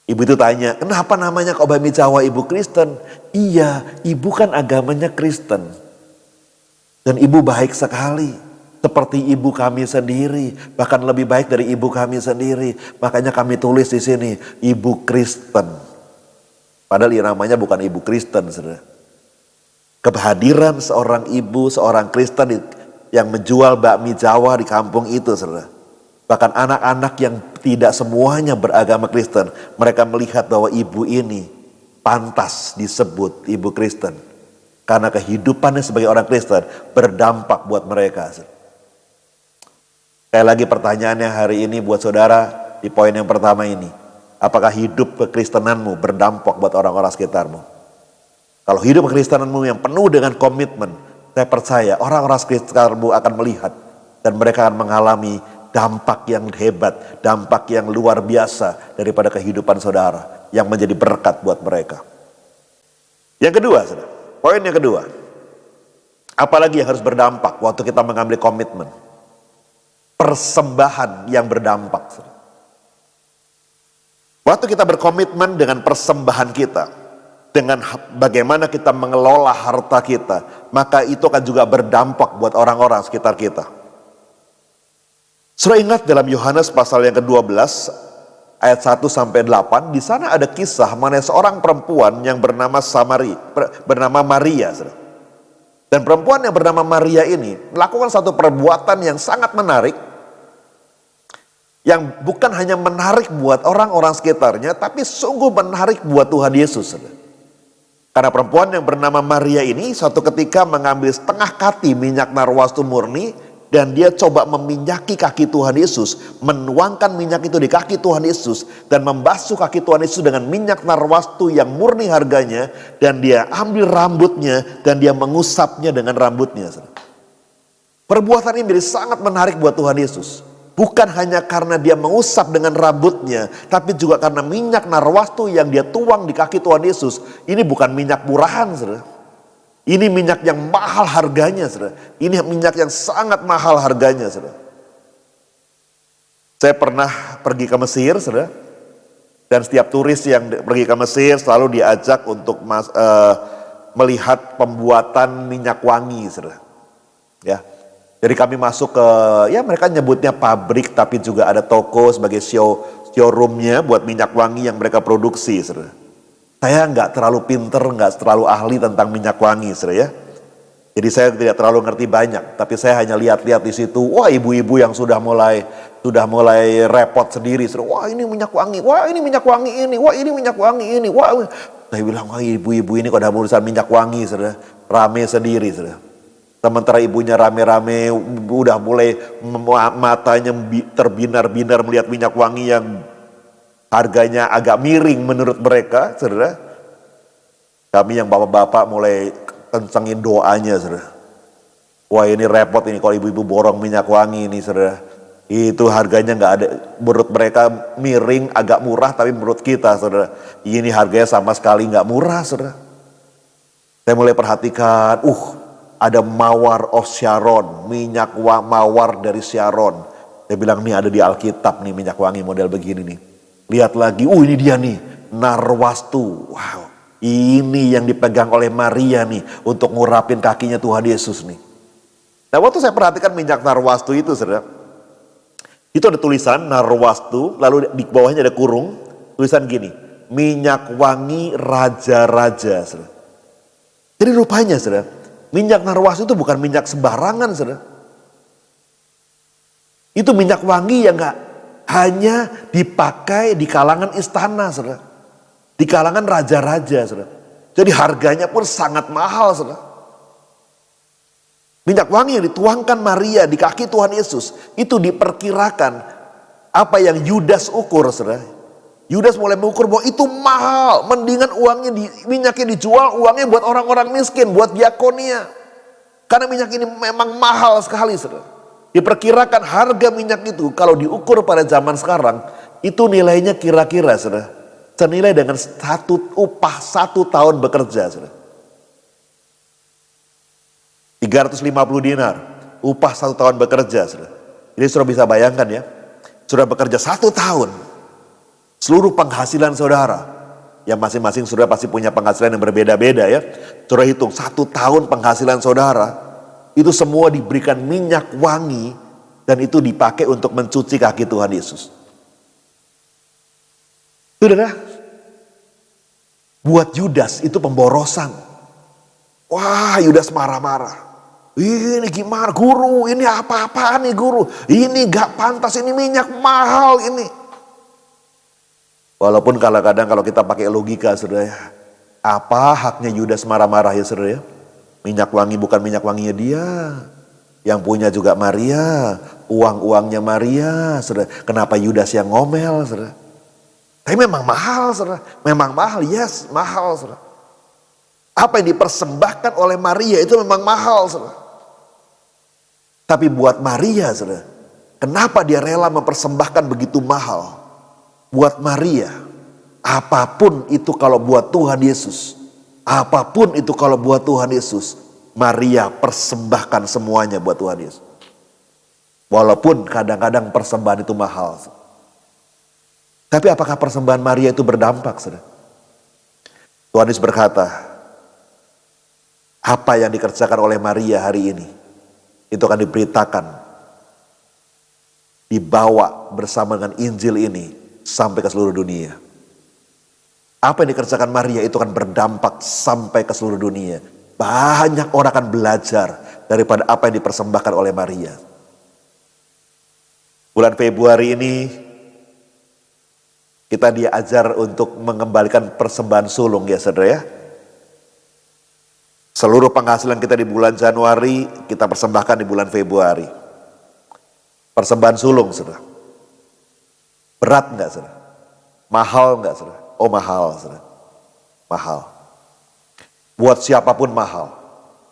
Ibu itu tanya, kenapa namanya kok bakmi Jawa Ibu Kristen? Iya, ibu kan agamanya Kristen. Dan ibu baik sekali, seperti ibu kami sendiri, bahkan lebih baik dari ibu kami sendiri. Makanya kami tulis di sini, Ibu Kristen. Padahal namanya bukan Ibu Kristen, saudara. Kehadiran seorang ibu, seorang Kristen yang menjual bakmi Jawa di kampung itu, saudara. Bahkan anak-anak yang tidak semuanya beragama Kristen, mereka melihat bahwa ibu ini pantas disebut Ibu Kristen. Karena kehidupannya sebagai orang Kristen berdampak buat mereka. Sekali lagi pertanyaannya hari ini buat saudara di poin yang pertama ini. Apakah hidup kekristenanmu berdampak buat orang-orang sekitarmu? Kalau hidup kekristenanmu yang penuh dengan komitmen, saya percaya orang-orang sekitarmu akan melihat dan mereka akan mengalami dampak yang hebat, dampak yang luar biasa daripada kehidupan saudara yang menjadi berkat buat mereka. Yang kedua, saudara, poin yang kedua, apalagi yang harus berdampak waktu kita mengambil komitmen? Persembahan yang berdampak, saudara. Waktu kita berkomitmen dengan persembahan kita, dengan bagaimana kita mengelola harta kita, maka itu akan juga berdampak buat orang-orang sekitar kita. Saudara ingat dalam Yohanes pasal yang ke-12 ayat 1 sampai 8, di sana ada kisah mengenai seorang perempuan yang bernama Maria. Saudara. Dan perempuan yang bernama Maria ini melakukan satu perbuatan yang sangat menarik, yang bukan hanya menarik buat orang-orang sekitarnya, tapi sungguh menarik buat Tuhan Yesus. Karena perempuan yang bernama Maria ini suatu ketika mengambil setengah kati minyak narwastu murni, dan dia coba meminyaki kaki Tuhan Yesus, menuangkan minyak itu di kaki Tuhan Yesus, dan membasuh kaki Tuhan Yesus dengan minyak narwastu yang murni harganya, dan dia ambil rambutnya, dan dia mengusapnya dengan rambutnya. Perbuatan ini menjadi sangat menarik buat Tuhan Yesus. Bukan hanya karena dia mengusap dengan rambutnya, tapi juga karena minyak narwastu yang dia tuang di kaki Tuhan Yesus. Ini bukan minyak murahan, saudara. Ini minyak yang mahal harganya, saudara. Ini minyak yang sangat mahal harganya, saudara. Saya pernah pergi ke Mesir, saudara. Dan setiap turis yang pergi ke Mesir selalu diajak untuk melihat pembuatan minyak wangi, saudara. Ya. Jadi kami masuk ke, ya mereka nyebutnya pabrik, tapi juga ada toko sebagai showroomnya buat minyak wangi yang mereka produksi, saudara. Saya nggak terlalu pinter, nggak terlalu ahli tentang minyak wangi, saudara ya. Jadi saya tidak terlalu ngerti banyak, tapi saya hanya lihat-lihat di situ. Wah, ibu-ibu yang sudah mulai repot sendiri, saudara. Wah, ini minyak wangi, wah ini minyak wangi ini, wah ini minyak wangi ini, wah. Saya bilang, wah ibu-ibu ini kok ada urusan minyak wangi, saudara. Rame sendiri, saudara. Sementara ibunya rame-rame, udah mulai matanya terbinar-binar melihat minyak wangi yang harganya agak miring menurut mereka, saudara. Kami yang bapak-bapak mulai kencengin doanya, saudara. Wah ini repot ini kalau ibu-ibu borong minyak wangi ini, saudara. Itu harganya nggak ada, menurut mereka miring, agak murah, tapi menurut kita, saudara, ini harganya sama sekali nggak murah, saudara. Saya mulai perhatikan, ada Mawar of Sharon, minyak mawar dari Sharon. Saya bilang nih ada di Alkitab nih minyak wangi model begini nih. Lihat lagi, ini dia nih, narwastu. Wow, ini yang dipegang oleh Maria nih untuk ngurapin kakinya Tuhan Yesus nih. Nah waktu saya perhatikan minyak narwastu itu, saudara, itu ada tulisan narwastu, lalu di bawahnya ada kurung, tulisan gini, minyak wangi raja-raja, saudara. Jadi rupanya, saudara, minyak narwastu itu bukan minyak sembarangan, saudara. Itu minyak wangi yang gak hanya dipakai di kalangan istana, saudara. Di kalangan raja-raja, saudara. Jadi harganya pun sangat mahal, saudara. Minyak wangi yang dituangkan Maria di kaki Tuhan Yesus, itu diperkirakan apa yang Yudas ukur, saudara. Yudas mulai mengukur bahwa itu mahal, mendingan minyaknya dijual, uangnya buat orang-orang miskin, buat diakonia. Karena minyak ini memang mahal sekali, saudara. Diperkirakan harga minyak itu kalau diukur pada zaman sekarang, itu nilainya kira-kira, saudara, senilai dengan upah 1 tahun bekerja, saudara. 350 dinar, upah 1 tahun bekerja, saudara. Jadi saudara bisa bayangkan ya, saudara bekerja 1 tahun, seluruh penghasilan saudara, yang masing-masing saudara pasti punya penghasilan yang berbeda-beda ya. Saudara hitung 1 tahun penghasilan saudara, itu semua diberikan minyak wangi dan itu dipakai untuk mencuci kaki Tuhan Yesus. Saudara, buat Yudas itu pemborosan. Wah, Yudas marah-marah. Ini gimana guru, ini apa-apaan nih guru, ini gak pantas, ini minyak mahal ini. Walaupun kadang-kadang kalau kita pakai logika, saudara ya, apa haknya Yudas marah-marah ya, saudara ya? Minyak wangi bukan minyak wanginya dia, yang punya juga Maria, uang-uangnya Maria, saudara. Kenapa Yudas yang ngomel, saudara? Tapi memang mahal, saudara. Memang mahal, yes, mahal, saudara. Apa yang dipersembahkan oleh Maria itu memang mahal, saudara. Tapi buat Maria, saudara, kenapa dia rela mempersembahkan begitu mahal? Buat Maria, apapun itu kalau buat Tuhan Yesus, apapun itu kalau buat Tuhan Yesus, Maria persembahkan semuanya buat Tuhan Yesus. Walaupun kadang-kadang persembahan itu mahal. Tapi apakah persembahan Maria itu berdampak, saudara? Tuhan Yesus berkata, apa yang dikerjakan oleh Maria hari ini, itu akan diberitakan, dibawa bersama dengan Injil ini sampai ke seluruh dunia. Apa yang dikerjakan Maria itu akan berdampak sampai ke seluruh dunia. Banyak orang akan belajar daripada apa yang dipersembahkan oleh Maria. Bulan Februari ini kita diajar untuk mengembalikan persembahan sulung ya, saudara ya. Seluruh penghasilan kita di bulan Januari kita persembahkan di bulan Februari. Persembahan sulung, saudara. Berat enggak, saudara? Mahal enggak, saudara? Oh mahal, saudara. Mahal. Buat siapapun mahal.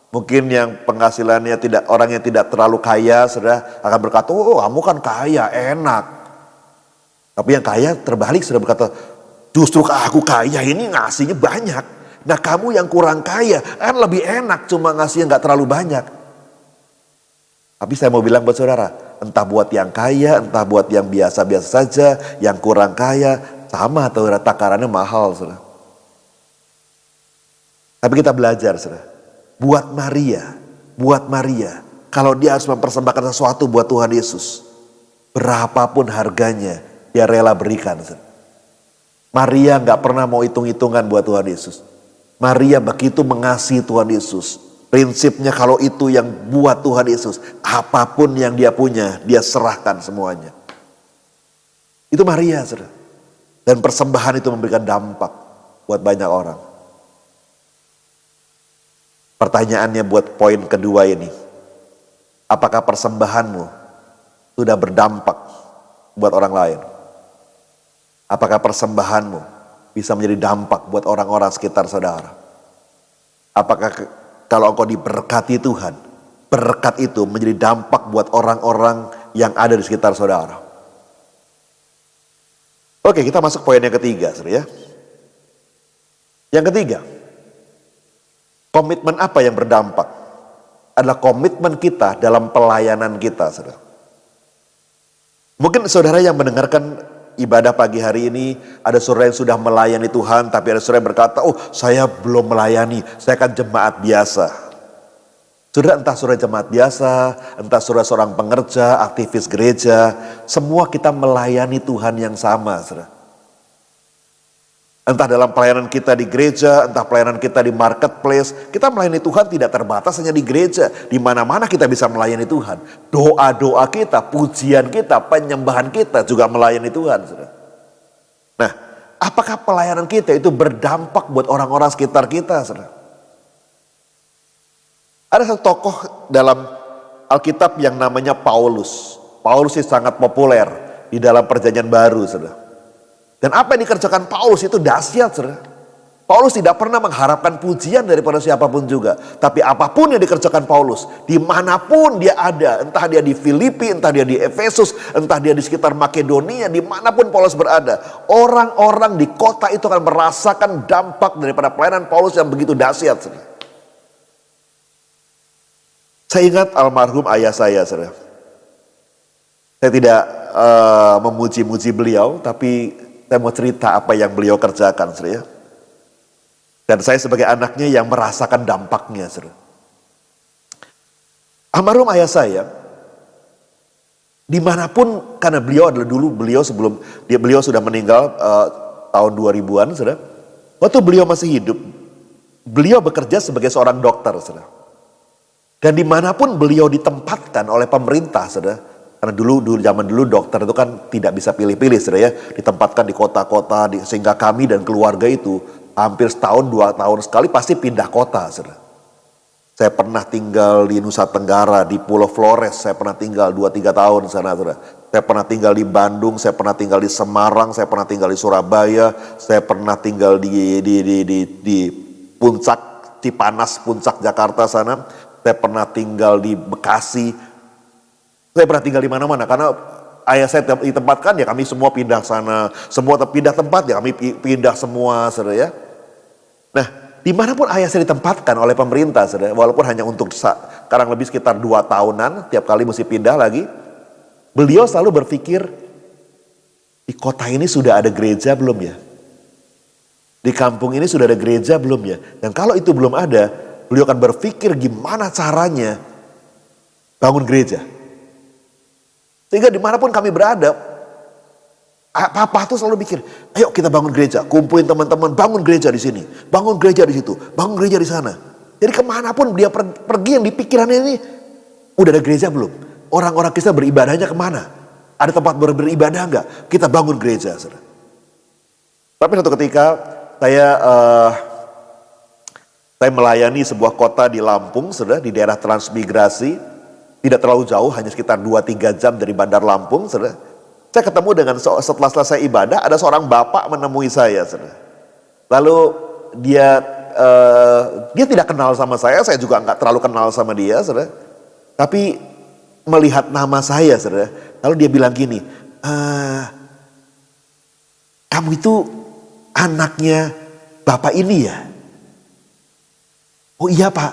Mungkin yang penghasilannya orang yang tidak terlalu kaya, saudara, akan berkata, oh kamu kan kaya, enak. Tapi yang kaya terbalik, saudara, berkata, justru aku kaya ini ngasihnya banyak. Nah kamu yang kurang kaya, kan lebih enak cuma ngasih yang gak terlalu banyak. Tapi saya mau bilang buat saudara, entah buat yang kaya, entah buat yang biasa-biasa saja, yang kurang kaya, sama atau takarannya mahal, saudara. Tapi kita belajar, saudara. Buat Maria, kalau dia harus mempersembahkan sesuatu buat Tuhan Yesus, berapapun harganya, dia rela berikan, saudara. Maria gak pernah mau hitung-hitungan buat Tuhan Yesus. Maria begitu mengasihi Tuhan Yesus. Prinsipnya kalau itu yang buat Tuhan Yesus, apapun yang dia punya, dia serahkan semuanya. Itu Maria, saudara. Dan persembahan itu memberikan dampak buat banyak orang. Pertanyaannya buat poin kedua ini. Apakah persembahanmu sudah berdampak buat orang lain? Apakah persembahanmu bisa menjadi dampak buat orang-orang sekitar saudara? Apakah kalau engkau diberkati Tuhan, berkat itu menjadi dampak buat orang-orang yang ada di sekitar saudara? Oke, kita masuk poin yang ketiga, saudara ya. Yang ketiga, komitmen apa yang berdampak? Adalah komitmen kita dalam pelayanan kita, saudara. Mungkin saudara yang mendengarkan ibadah pagi hari ini, ada saudara yang sudah melayani Tuhan, tapi ada saudara yang berkata, oh saya belum melayani, saya kan jemaat biasa. Saudara, entah saudara jemaat biasa, entah saudara seorang pengerja, aktivis gereja, semua kita melayani Tuhan yang sama, saudara. Entah dalam pelayanan kita di gereja, entah pelayanan kita di marketplace, kita melayani Tuhan tidak terbatas hanya di gereja. Di mana-mana kita bisa melayani Tuhan. Doa-doa kita, pujian kita, penyembahan kita juga melayani Tuhan, saudara. Nah, apakah pelayanan kita itu berdampak buat orang-orang sekitar kita, saudara? Ada satu tokoh dalam Alkitab yang namanya Paulus. Paulus itu sangat populer di dalam Perjanjian Baru, saudara. Dan apa yang dikerjakan Paulus itu dahsyat, saudara. Paulus tidak pernah mengharapkan pujian daripada siapapun juga. Tapi apapun yang dikerjakan Paulus, dimanapun dia ada, entah dia di Filipi, entah dia di Efesus, entah dia di sekitar Makedonia, dimanapun Paulus berada, orang-orang di kota itu akan merasakan dampak daripada pelayanan Paulus yang begitu dahsyat, saudara. Saya ingat almarhum ayah saya, saudara. Saya tidak memuji-muji beliau, tapi saya mau cerita apa yang beliau kerjakan, saudara. Dan saya sebagai anaknya yang merasakan dampaknya, saudara. Almarhum ayah saya, dimanapun, karena beliau adalah dulu, beliau sudah meninggal tahun 2000-an, saudara. Waktu beliau masih hidup, beliau bekerja sebagai seorang dokter, saudara. Dan dimanapun beliau ditempatkan oleh pemerintah, saudara. Karena zaman dulu dokter itu kan tidak bisa pilih-pilih, saudara ya. Ditempatkan di kota-kota, sehingga kami dan keluarga itu hampir setahun, 2 tahun sekali pasti pindah kota, saudara. Saya pernah tinggal di Nusa Tenggara, di Pulau Flores, saya pernah tinggal 2-3 tahun di sana, saudara. Saya pernah tinggal di Bandung, saya pernah tinggal di Semarang, saya pernah tinggal di Surabaya, saya pernah tinggal di Puncak, Cipanas, Puncak Jakarta sana. Saya pernah tinggal di Bekasi. Saya pernah tinggal di mana-mana karena ayah saya ditempatkan ya kami semua pindah sana, semua pindah tempat ya kami pindah semua, saudara ya. Nah, dimanapun ayah saya ditempatkan oleh pemerintah, saudara, walaupun hanya untuk sekarang lebih sekitar 2 tahunan, tiap kali mesti pindah lagi, beliau selalu berpikir, di kota ini sudah ada gereja belum ya? Di kampung ini sudah ada gereja belum ya? Dan kalau itu belum ada, beliau akan berpikir gimana caranya bangun gereja. Sehingga dimanapun kami berada, papa tuh selalu mikir, ayo kita bangun gereja, kumpulin teman-teman, bangun gereja di sini, bangun gereja di situ, bangun gereja di sana. Jadi kemanapun dia pergi yang di pikirannya ini, udah ada gereja belum? Orang-orang Kristen beribadahnya kemana? Ada tempat beribadah enggak? Kita bangun gereja, saudara. Tapi suatu ketika saya melayani sebuah kota di Lampung, saudara, di daerah transmigrasi. Tidak terlalu jauh, hanya sekitar 2-3 jam dari Bandar Lampung, saudara. Saya ketemu dengan setelah selesai ibadah, ada seorang bapak menemui saya, saudara. Lalu dia tidak kenal sama saya juga nggak terlalu kenal sama dia, saudara. Tapi melihat nama saya, saudara. Lalu dia bilang gini, kamu itu anaknya bapak ini ya? Oh iya Pak,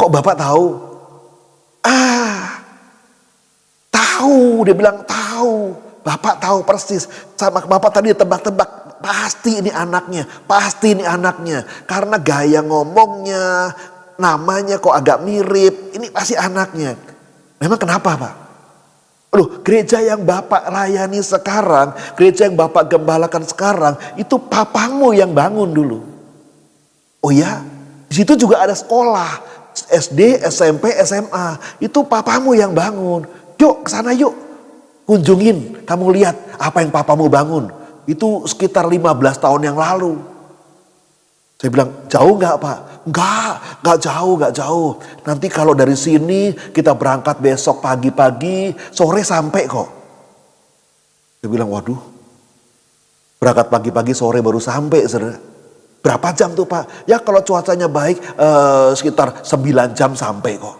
kok Bapak tahu? Tahu, dia bilang tahu. Bapak tahu persis. Sama Bapak tadi tebak-tebak, pasti ini anaknya, pasti ini anaknya. Karena gaya ngomongnya, namanya kok agak mirip, ini pasti anaknya. Memang kenapa Pak? Loh, gereja yang Bapak layani sekarang, gereja yang Bapak gembalakan sekarang, itu papamu yang bangun dulu. Oh ya, di situ juga ada sekolah, SD, SMP, SMA, itu papamu yang bangun. Yuk ke sana yuk, kunjungin, kamu lihat apa yang papamu bangun. Itu sekitar 15 tahun yang lalu. Saya bilang, jauh gak Pak? Gak jauh. Nanti kalau dari sini kita berangkat besok pagi-pagi, sore sampai kok. Saya bilang, waduh, berangkat pagi-pagi sore baru sampai, saudara. Berapa jam tuh Pak? Ya kalau cuacanya baik sekitar 9 jam sampai kok.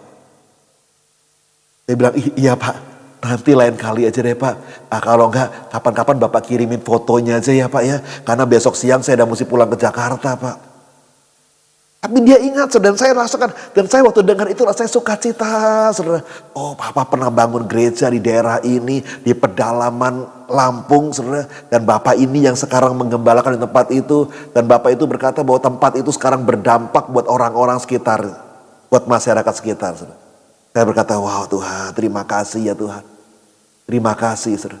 Saya bilang, iya Pak, nanti lain kali aja deh Pak. Kalau enggak, kapan-kapan Bapak kirimin fotonya aja ya Pak ya. Karena besok siang saya udah mesti pulang ke Jakarta Pak. Tapi dia ingat, dan saya rasakan, dan saya waktu dengar itu saya sukacita, saudara. Oh, Papa pernah bangun gereja di daerah ini, di pedalaman Lampung, saudara. Dan Bapak ini yang sekarang menggembalakan di tempat itu, dan Bapak itu berkata bahwa tempat itu sekarang berdampak buat orang-orang sekitar, buat masyarakat sekitar, saudara. Saya berkata, wow Tuhan, terima kasih ya Tuhan. Terima kasih, saudara.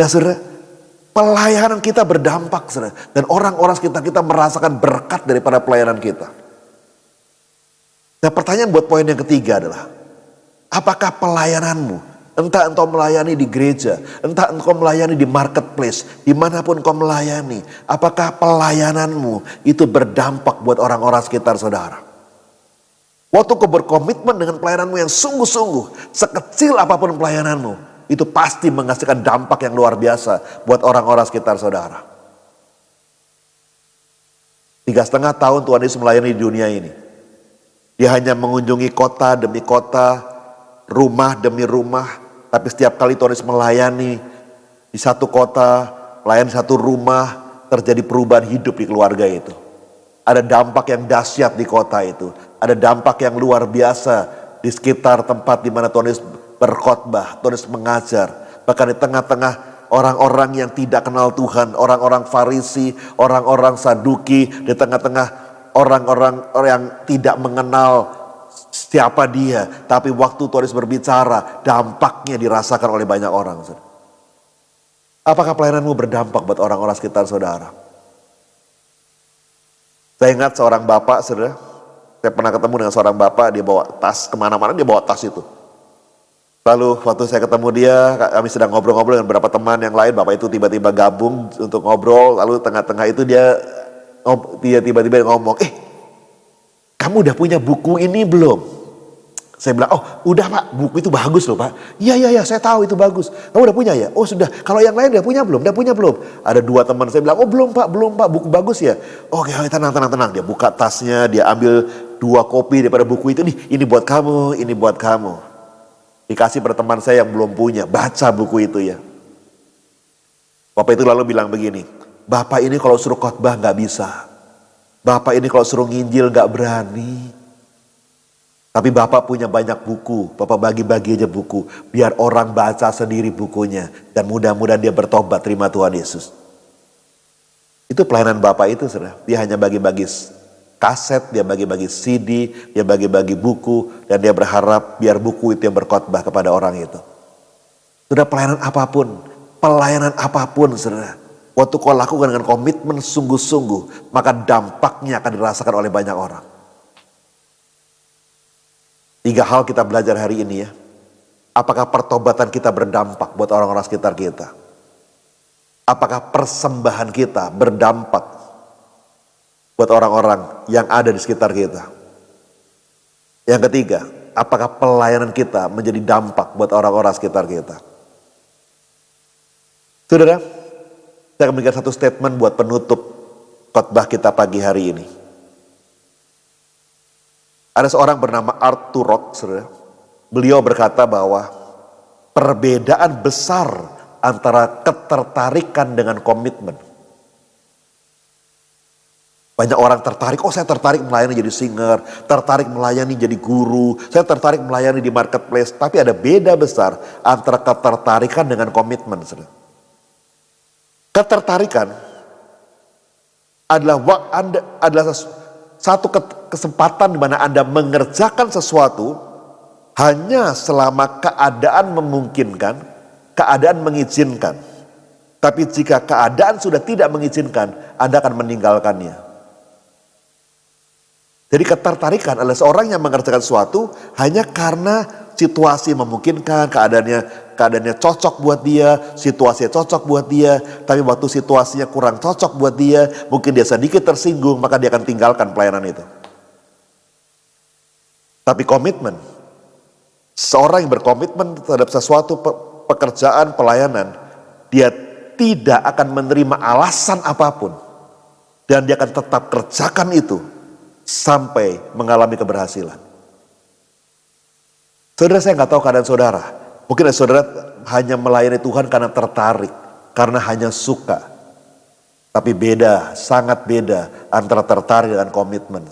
Nah, saudara, pelayanan kita berdampak, saudara. Dan orang-orang sekitar kita merasakan berkat daripada pelayanan kita. Nah, pertanyaan buat poin yang ketiga adalah, apakah pelayananmu, entah engkau melayani di gereja, entah engkau melayani di marketplace, dimanapun engkau melayani, apakah pelayananmu itu berdampak buat orang-orang sekitar saudara? Waktu kau berkomitmen dengan pelayananmu yang sungguh-sungguh, sekecil apapun pelayananmu, itu pasti menghasilkan dampak yang luar biasa buat orang-orang sekitar saudara. 3,5 tahun Tuhan Yesus melayani di dunia ini. Dia hanya mengunjungi kota demi kota, rumah demi rumah. Tapi setiap kali Tuhan Yesus melayani di satu kota, melayani satu rumah, terjadi perubahan hidup di keluarga itu. Ada dampak yang dahsyat di kota itu. Ada dampak yang luar biasa di sekitar tempat di mana Tuhan Yesus berkhotbah, Tuhan Yesus mengajar. Bahkan di tengah-tengah orang-orang yang tidak kenal Tuhan, orang-orang Farisi, orang-orang Saduki, di tengah-tengah orang-orang yang tidak mengenal siapa dia. Tapi waktu Tuhan Yesus berbicara, dampaknya dirasakan oleh banyak orang. Apakah pelayananmu berdampak buat orang-orang sekitar saudara? Saya ingat seorang bapak, saudara. Saya pernah ketemu dengan seorang bapak, dia bawa tas, kemana-mana dia bawa tas itu. Lalu waktu saya ketemu dia, kami sedang ngobrol-ngobrol dengan beberapa teman yang lain. Bapak itu tiba-tiba gabung untuk ngobrol, lalu tengah-tengah itu dia tiba-tiba ngomong, kamu udah punya buku ini belum? Saya bilang, oh udah Pak, buku itu bagus loh Pak. Iya, saya tahu itu bagus. Kamu udah punya ya? Oh sudah, kalau yang lain udah punya belum? Udah punya belum? Ada 2 teman saya bilang, oh belum Pak, buku bagus ya? Oke, tenang. Dia buka tasnya, dia ambil 2 kopi daripada buku itu. Nih, ini buat kamu, ini buat kamu. Dikasih pada teman saya yang belum punya, baca buku itu ya. Bapak itu lalu bilang begini, Bapak ini kalau suruh khotbah gak bisa. Bapak ini kalau suruh nginjil gak berani. Tapi Bapak punya banyak buku, Bapak bagi-bagi aja buku. Biar orang baca sendiri bukunya. Dan mudah-mudahan dia bertobat, terima Tuhan Yesus. Itu pelayanan Bapak itu, saudara. Dia hanya bagi-bagi kaset, dia bagi-bagi CD, dia bagi-bagi buku. Dan dia berharap biar buku itu yang berkhotbah kepada orang itu. Sudah pelayanan apapun, saudara. Waktu kau lakukan dengan komitmen sungguh-sungguh, maka dampaknya akan dirasakan oleh banyak orang. 3 hal kita belajar hari ini ya. Apakah pertobatan kita berdampak buat orang-orang sekitar kita? Apakah persembahan kita berdampak buat orang-orang yang ada di sekitar kita? Yang ketiga, apakah pelayanan kita menjadi dampak buat orang-orang sekitar kita? Saudara, saya akan memberikan satu statement buat penutup khotbah kita pagi hari ini. Ada seorang bernama Arthur Rock, saudara. Beliau berkata bahwa perbedaan besar antara ketertarikan dengan komitmen. Banyak orang tertarik, oh saya tertarik melayani jadi singer, tertarik melayani jadi guru, saya tertarik melayani di marketplace. Tapi ada beda besar antara ketertarikan dengan komitmen. Ketertarikan adalah satu kesempatan di mana Anda mengerjakan sesuatu hanya selama keadaan memungkinkan, keadaan mengizinkan. Tapi jika keadaan sudah tidak mengizinkan, Anda akan meninggalkannya. Jadi ketertarikan adalah seorang yang mengerjakan sesuatu hanya karena situasi memungkinkan, keadaannya cocok buat dia, situasinya cocok buat dia. Tapi waktu situasinya kurang cocok buat dia, mungkin dia sedikit tersinggung, maka dia akan tinggalkan pelayanan itu. Tapi komitmen, seorang yang berkomitmen terhadap sesuatu pekerjaan, pelayanan, dia tidak akan menerima alasan apapun. Dan dia akan tetap kerjakan itu sampai mengalami keberhasilan. Saudara, saya nggak tahu keadaan saudara. Mungkin saudara hanya melayani Tuhan karena tertarik, karena hanya suka. Tapi beda, sangat beda antara tertarik dengan komitmen.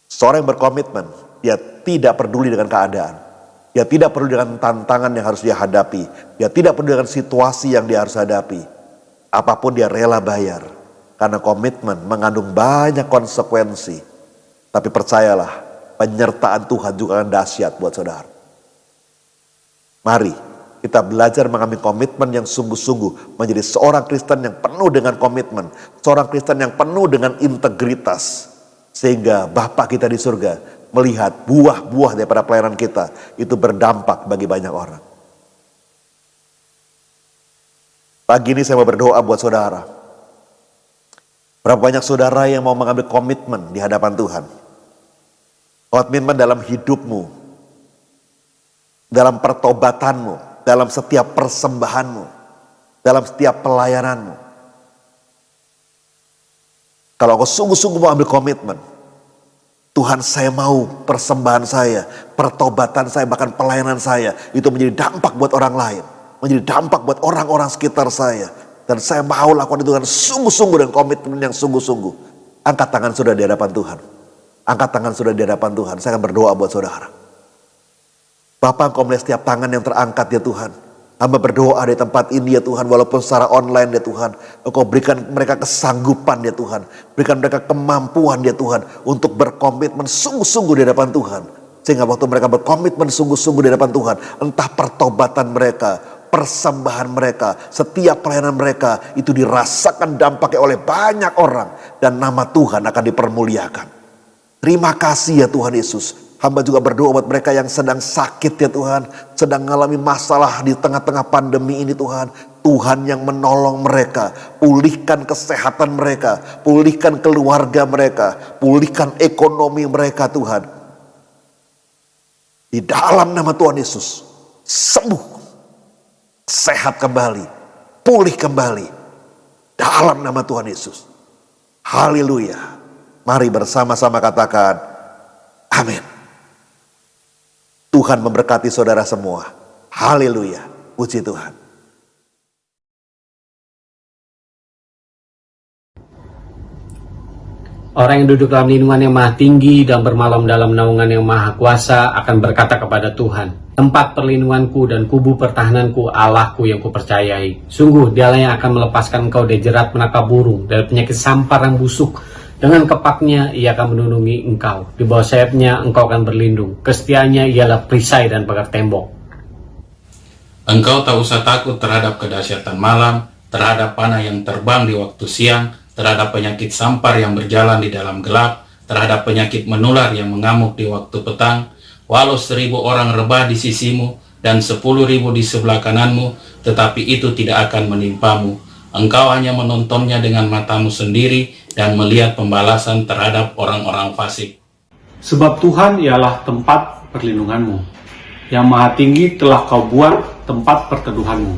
Seorang yang berkomitmen, dia tidak peduli dengan keadaan. Dia tidak peduli dengan tantangan yang harus dia hadapi. Dia tidak peduli dengan situasi yang dia harus hadapi. Apapun dia rela bayar. Karena komitmen mengandung banyak konsekuensi. Tapi percayalah, penyertaan Tuhan juga akan dahsyat buat saudara. Mari kita belajar mengambil komitmen yang sungguh-sungguh. Menjadi seorang Kristen yang penuh dengan komitmen. Seorang Kristen yang penuh dengan integritas. Sehingga Bapa kita di surga melihat buah-buah daripada pelayanan kita. Itu berdampak bagi banyak orang. Pagi ini saya mau berdoa buat saudara. Berapa banyak saudara yang mau mengambil komitmen di hadapan Tuhan. Komitmen dalam hidupmu, dalam pertobatanmu, dalam setiap persembahanmu, dalam setiap pelayananmu. Kalau kau sungguh-sungguh mau ambil komitmen, Tuhan, saya mau persembahan saya, pertobatan saya, bahkan pelayanan saya, itu menjadi dampak buat orang lain. Menjadi dampak buat orang-orang sekitar saya. Dan saya mau lakukan itu dengan sungguh-sungguh dan komitmen yang sungguh-sungguh. Angkat tangan saudara di hadapan Tuhan. Angkat tangan saudara di hadapan Tuhan. Saya akan berdoa buat saudara. Bapa, Engkau melihat setiap tangan yang terangkat ya Tuhan. Hamba berdoa di tempat ini ya Tuhan. Walaupun secara online ya Tuhan. Engkau berikan mereka kesanggupan ya Tuhan. Berikan mereka kemampuan ya Tuhan. Untuk berkomitmen sungguh-sungguh di hadapan Tuhan. Sehingga waktu mereka berkomitmen sungguh-sungguh di hadapan Tuhan. Entah pertobatan mereka, persembahan mereka, setiap pelayanan mereka itu dirasakan dampaknya oleh banyak orang. Dan nama Tuhan akan dipermuliakan. Terima kasih ya Tuhan Yesus. Hamba juga berdoa buat mereka yang sedang sakit ya Tuhan. Sedang mengalami masalah di tengah-tengah pandemi ini Tuhan. Tuhan yang menolong mereka. Pulihkan kesehatan mereka. Pulihkan keluarga mereka. Pulihkan ekonomi mereka Tuhan. Di dalam nama Tuhan Yesus. Sembuh. Sehat kembali, pulih kembali dalam nama Tuhan Yesus. Haleluya. Mari bersama-sama katakan amin. Tuhan memberkati saudara semua. Haleluya. Puji Tuhan. Orang yang duduk dalam lindungan yang maha tinggi dan bermalam dalam naungan yang maha kuasa akan berkata kepada Tuhan, tempat perlindunganku dan kubu pertahananku, Allahku yang kupercayai. Sungguh dialah yang akan melepaskan engkau dari jerat menangkap burung, dari penyakit sampar yang busuk. Dengan kepaknya ia akan melindungi engkau. Di bawah sayapnya engkau akan berlindung. Kesetiaannya ialah perisai dan pagar tembok. Engkau tak usah takut terhadap kedahsyatan malam, terhadap panah yang terbang di waktu siang, terhadap penyakit sampar yang berjalan di dalam gelap, terhadap penyakit menular yang mengamuk di waktu petang. Walau 1000 orang rebah di sisimu dan 10.000 di sebelah kananmu, tetapi itu tidak akan menimpamu. Engkau hanya menontonnya dengan matamu sendiri dan melihat pembalasan terhadap orang-orang fasik. Sebab Tuhan ialah tempat perlindunganmu. Yang maha tinggi telah kau buat tempat perteduhanmu.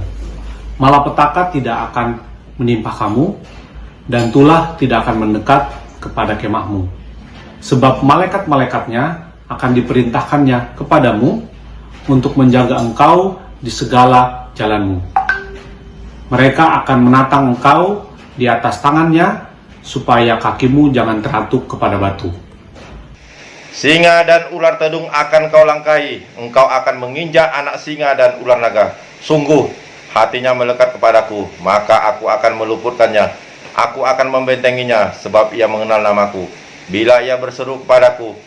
Malapetaka tidak akan menimpa kamu, dan tulah tidak akan mendekat kepada kemahmu. Sebab malaikat-malaikatnya akan diperintahkannya kepadamu untuk menjaga engkau di segala jalanmu. Mereka akan menatang engkau di atas tangannya, supaya kakimu jangan teratuk kepada batu. Singa dan ular tedung akan kau langkahi, engkau akan menginjak anak singa dan ular naga. Sungguh, hatinya melekat kepadaku, maka aku akan meluputkannya. Aku akan membentenginya, sebab ia mengenal namaku. Bila ia berseru kepadaku,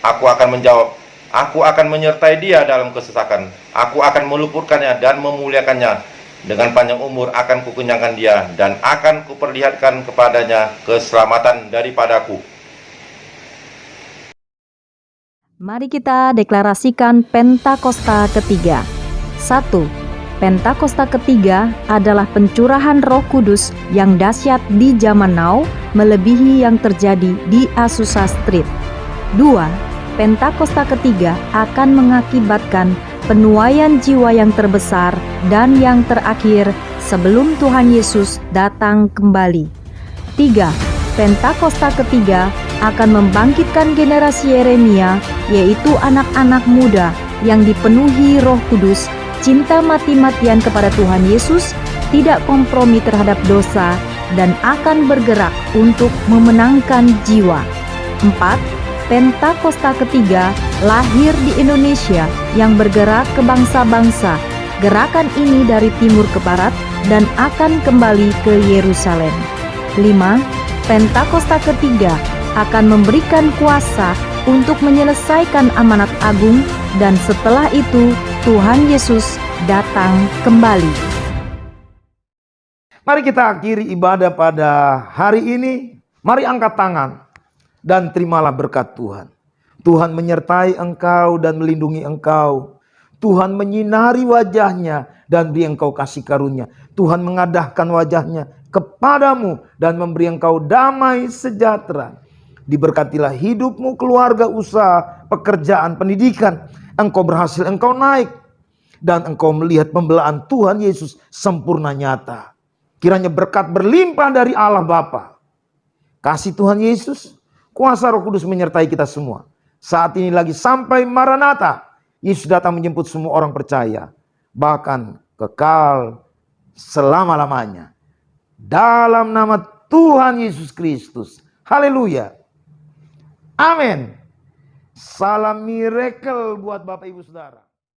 aku akan menjawab. Aku akan menyertai dia dalam kesesakan. Aku akan meluputkannya dan memuliakannya. Dengan panjang umur akan kukenyangkan dia, dan akan kuperlihatkan kepadanya keselamatan daripadaku. Mari kita deklarasikan Pentakosta ketiga. 1. Pentakosta ketiga adalah pencurahan Roh Kudus yang dahsyat di zaman now, melebihi yang terjadi di Azusa Street. 2. Pentakosta ketiga akan mengakibatkan penuaian jiwa yang terbesar dan yang terakhir sebelum Tuhan Yesus datang kembali. 3. Pentakosta ketiga akan membangkitkan generasi Yeremia, yaitu anak-anak muda yang dipenuhi Roh Kudus, cinta mati-matian kepada Tuhan Yesus, tidak kompromi terhadap dosa, dan akan bergerak untuk memenangkan jiwa. 4. Pentakosta ketiga lahir di Indonesia yang bergerak ke bangsa-bangsa. Gerakan ini dari timur ke barat dan akan kembali ke Yerusalem. 5. Pentakosta ketiga akan memberikan kuasa untuk menyelesaikan amanat agung, dan setelah itu Tuhan Yesus datang kembali. Mari kita akhiri ibadah pada hari ini. Mari angkat tangan dan terimalah berkat Tuhan. Tuhan menyertai engkau dan melindungi engkau. Tuhan menyinari wajahnya dan beri engkau kasih karunia. Tuhan mengadahkan wajahnya kepadamu dan memberi engkau damai sejahtera. Diberkatilah hidupmu, keluarga, usaha, pekerjaan, pendidikan. Engkau berhasil, engkau naik. Dan engkau melihat pembelaan Tuhan Yesus sempurna nyata. Kiranya berkat berlimpah dari Allah Bapa, kasih Tuhan Yesus, kuasa Roh Kudus menyertai kita semua. Saat ini lagi sampai Maranatha. Yesus datang menjemput semua orang percaya. Bahkan kekal selama-lamanya. Dalam nama Tuhan Yesus Kristus. Haleluya. Amin. Salam miracle buat Bapak Ibu Saudara.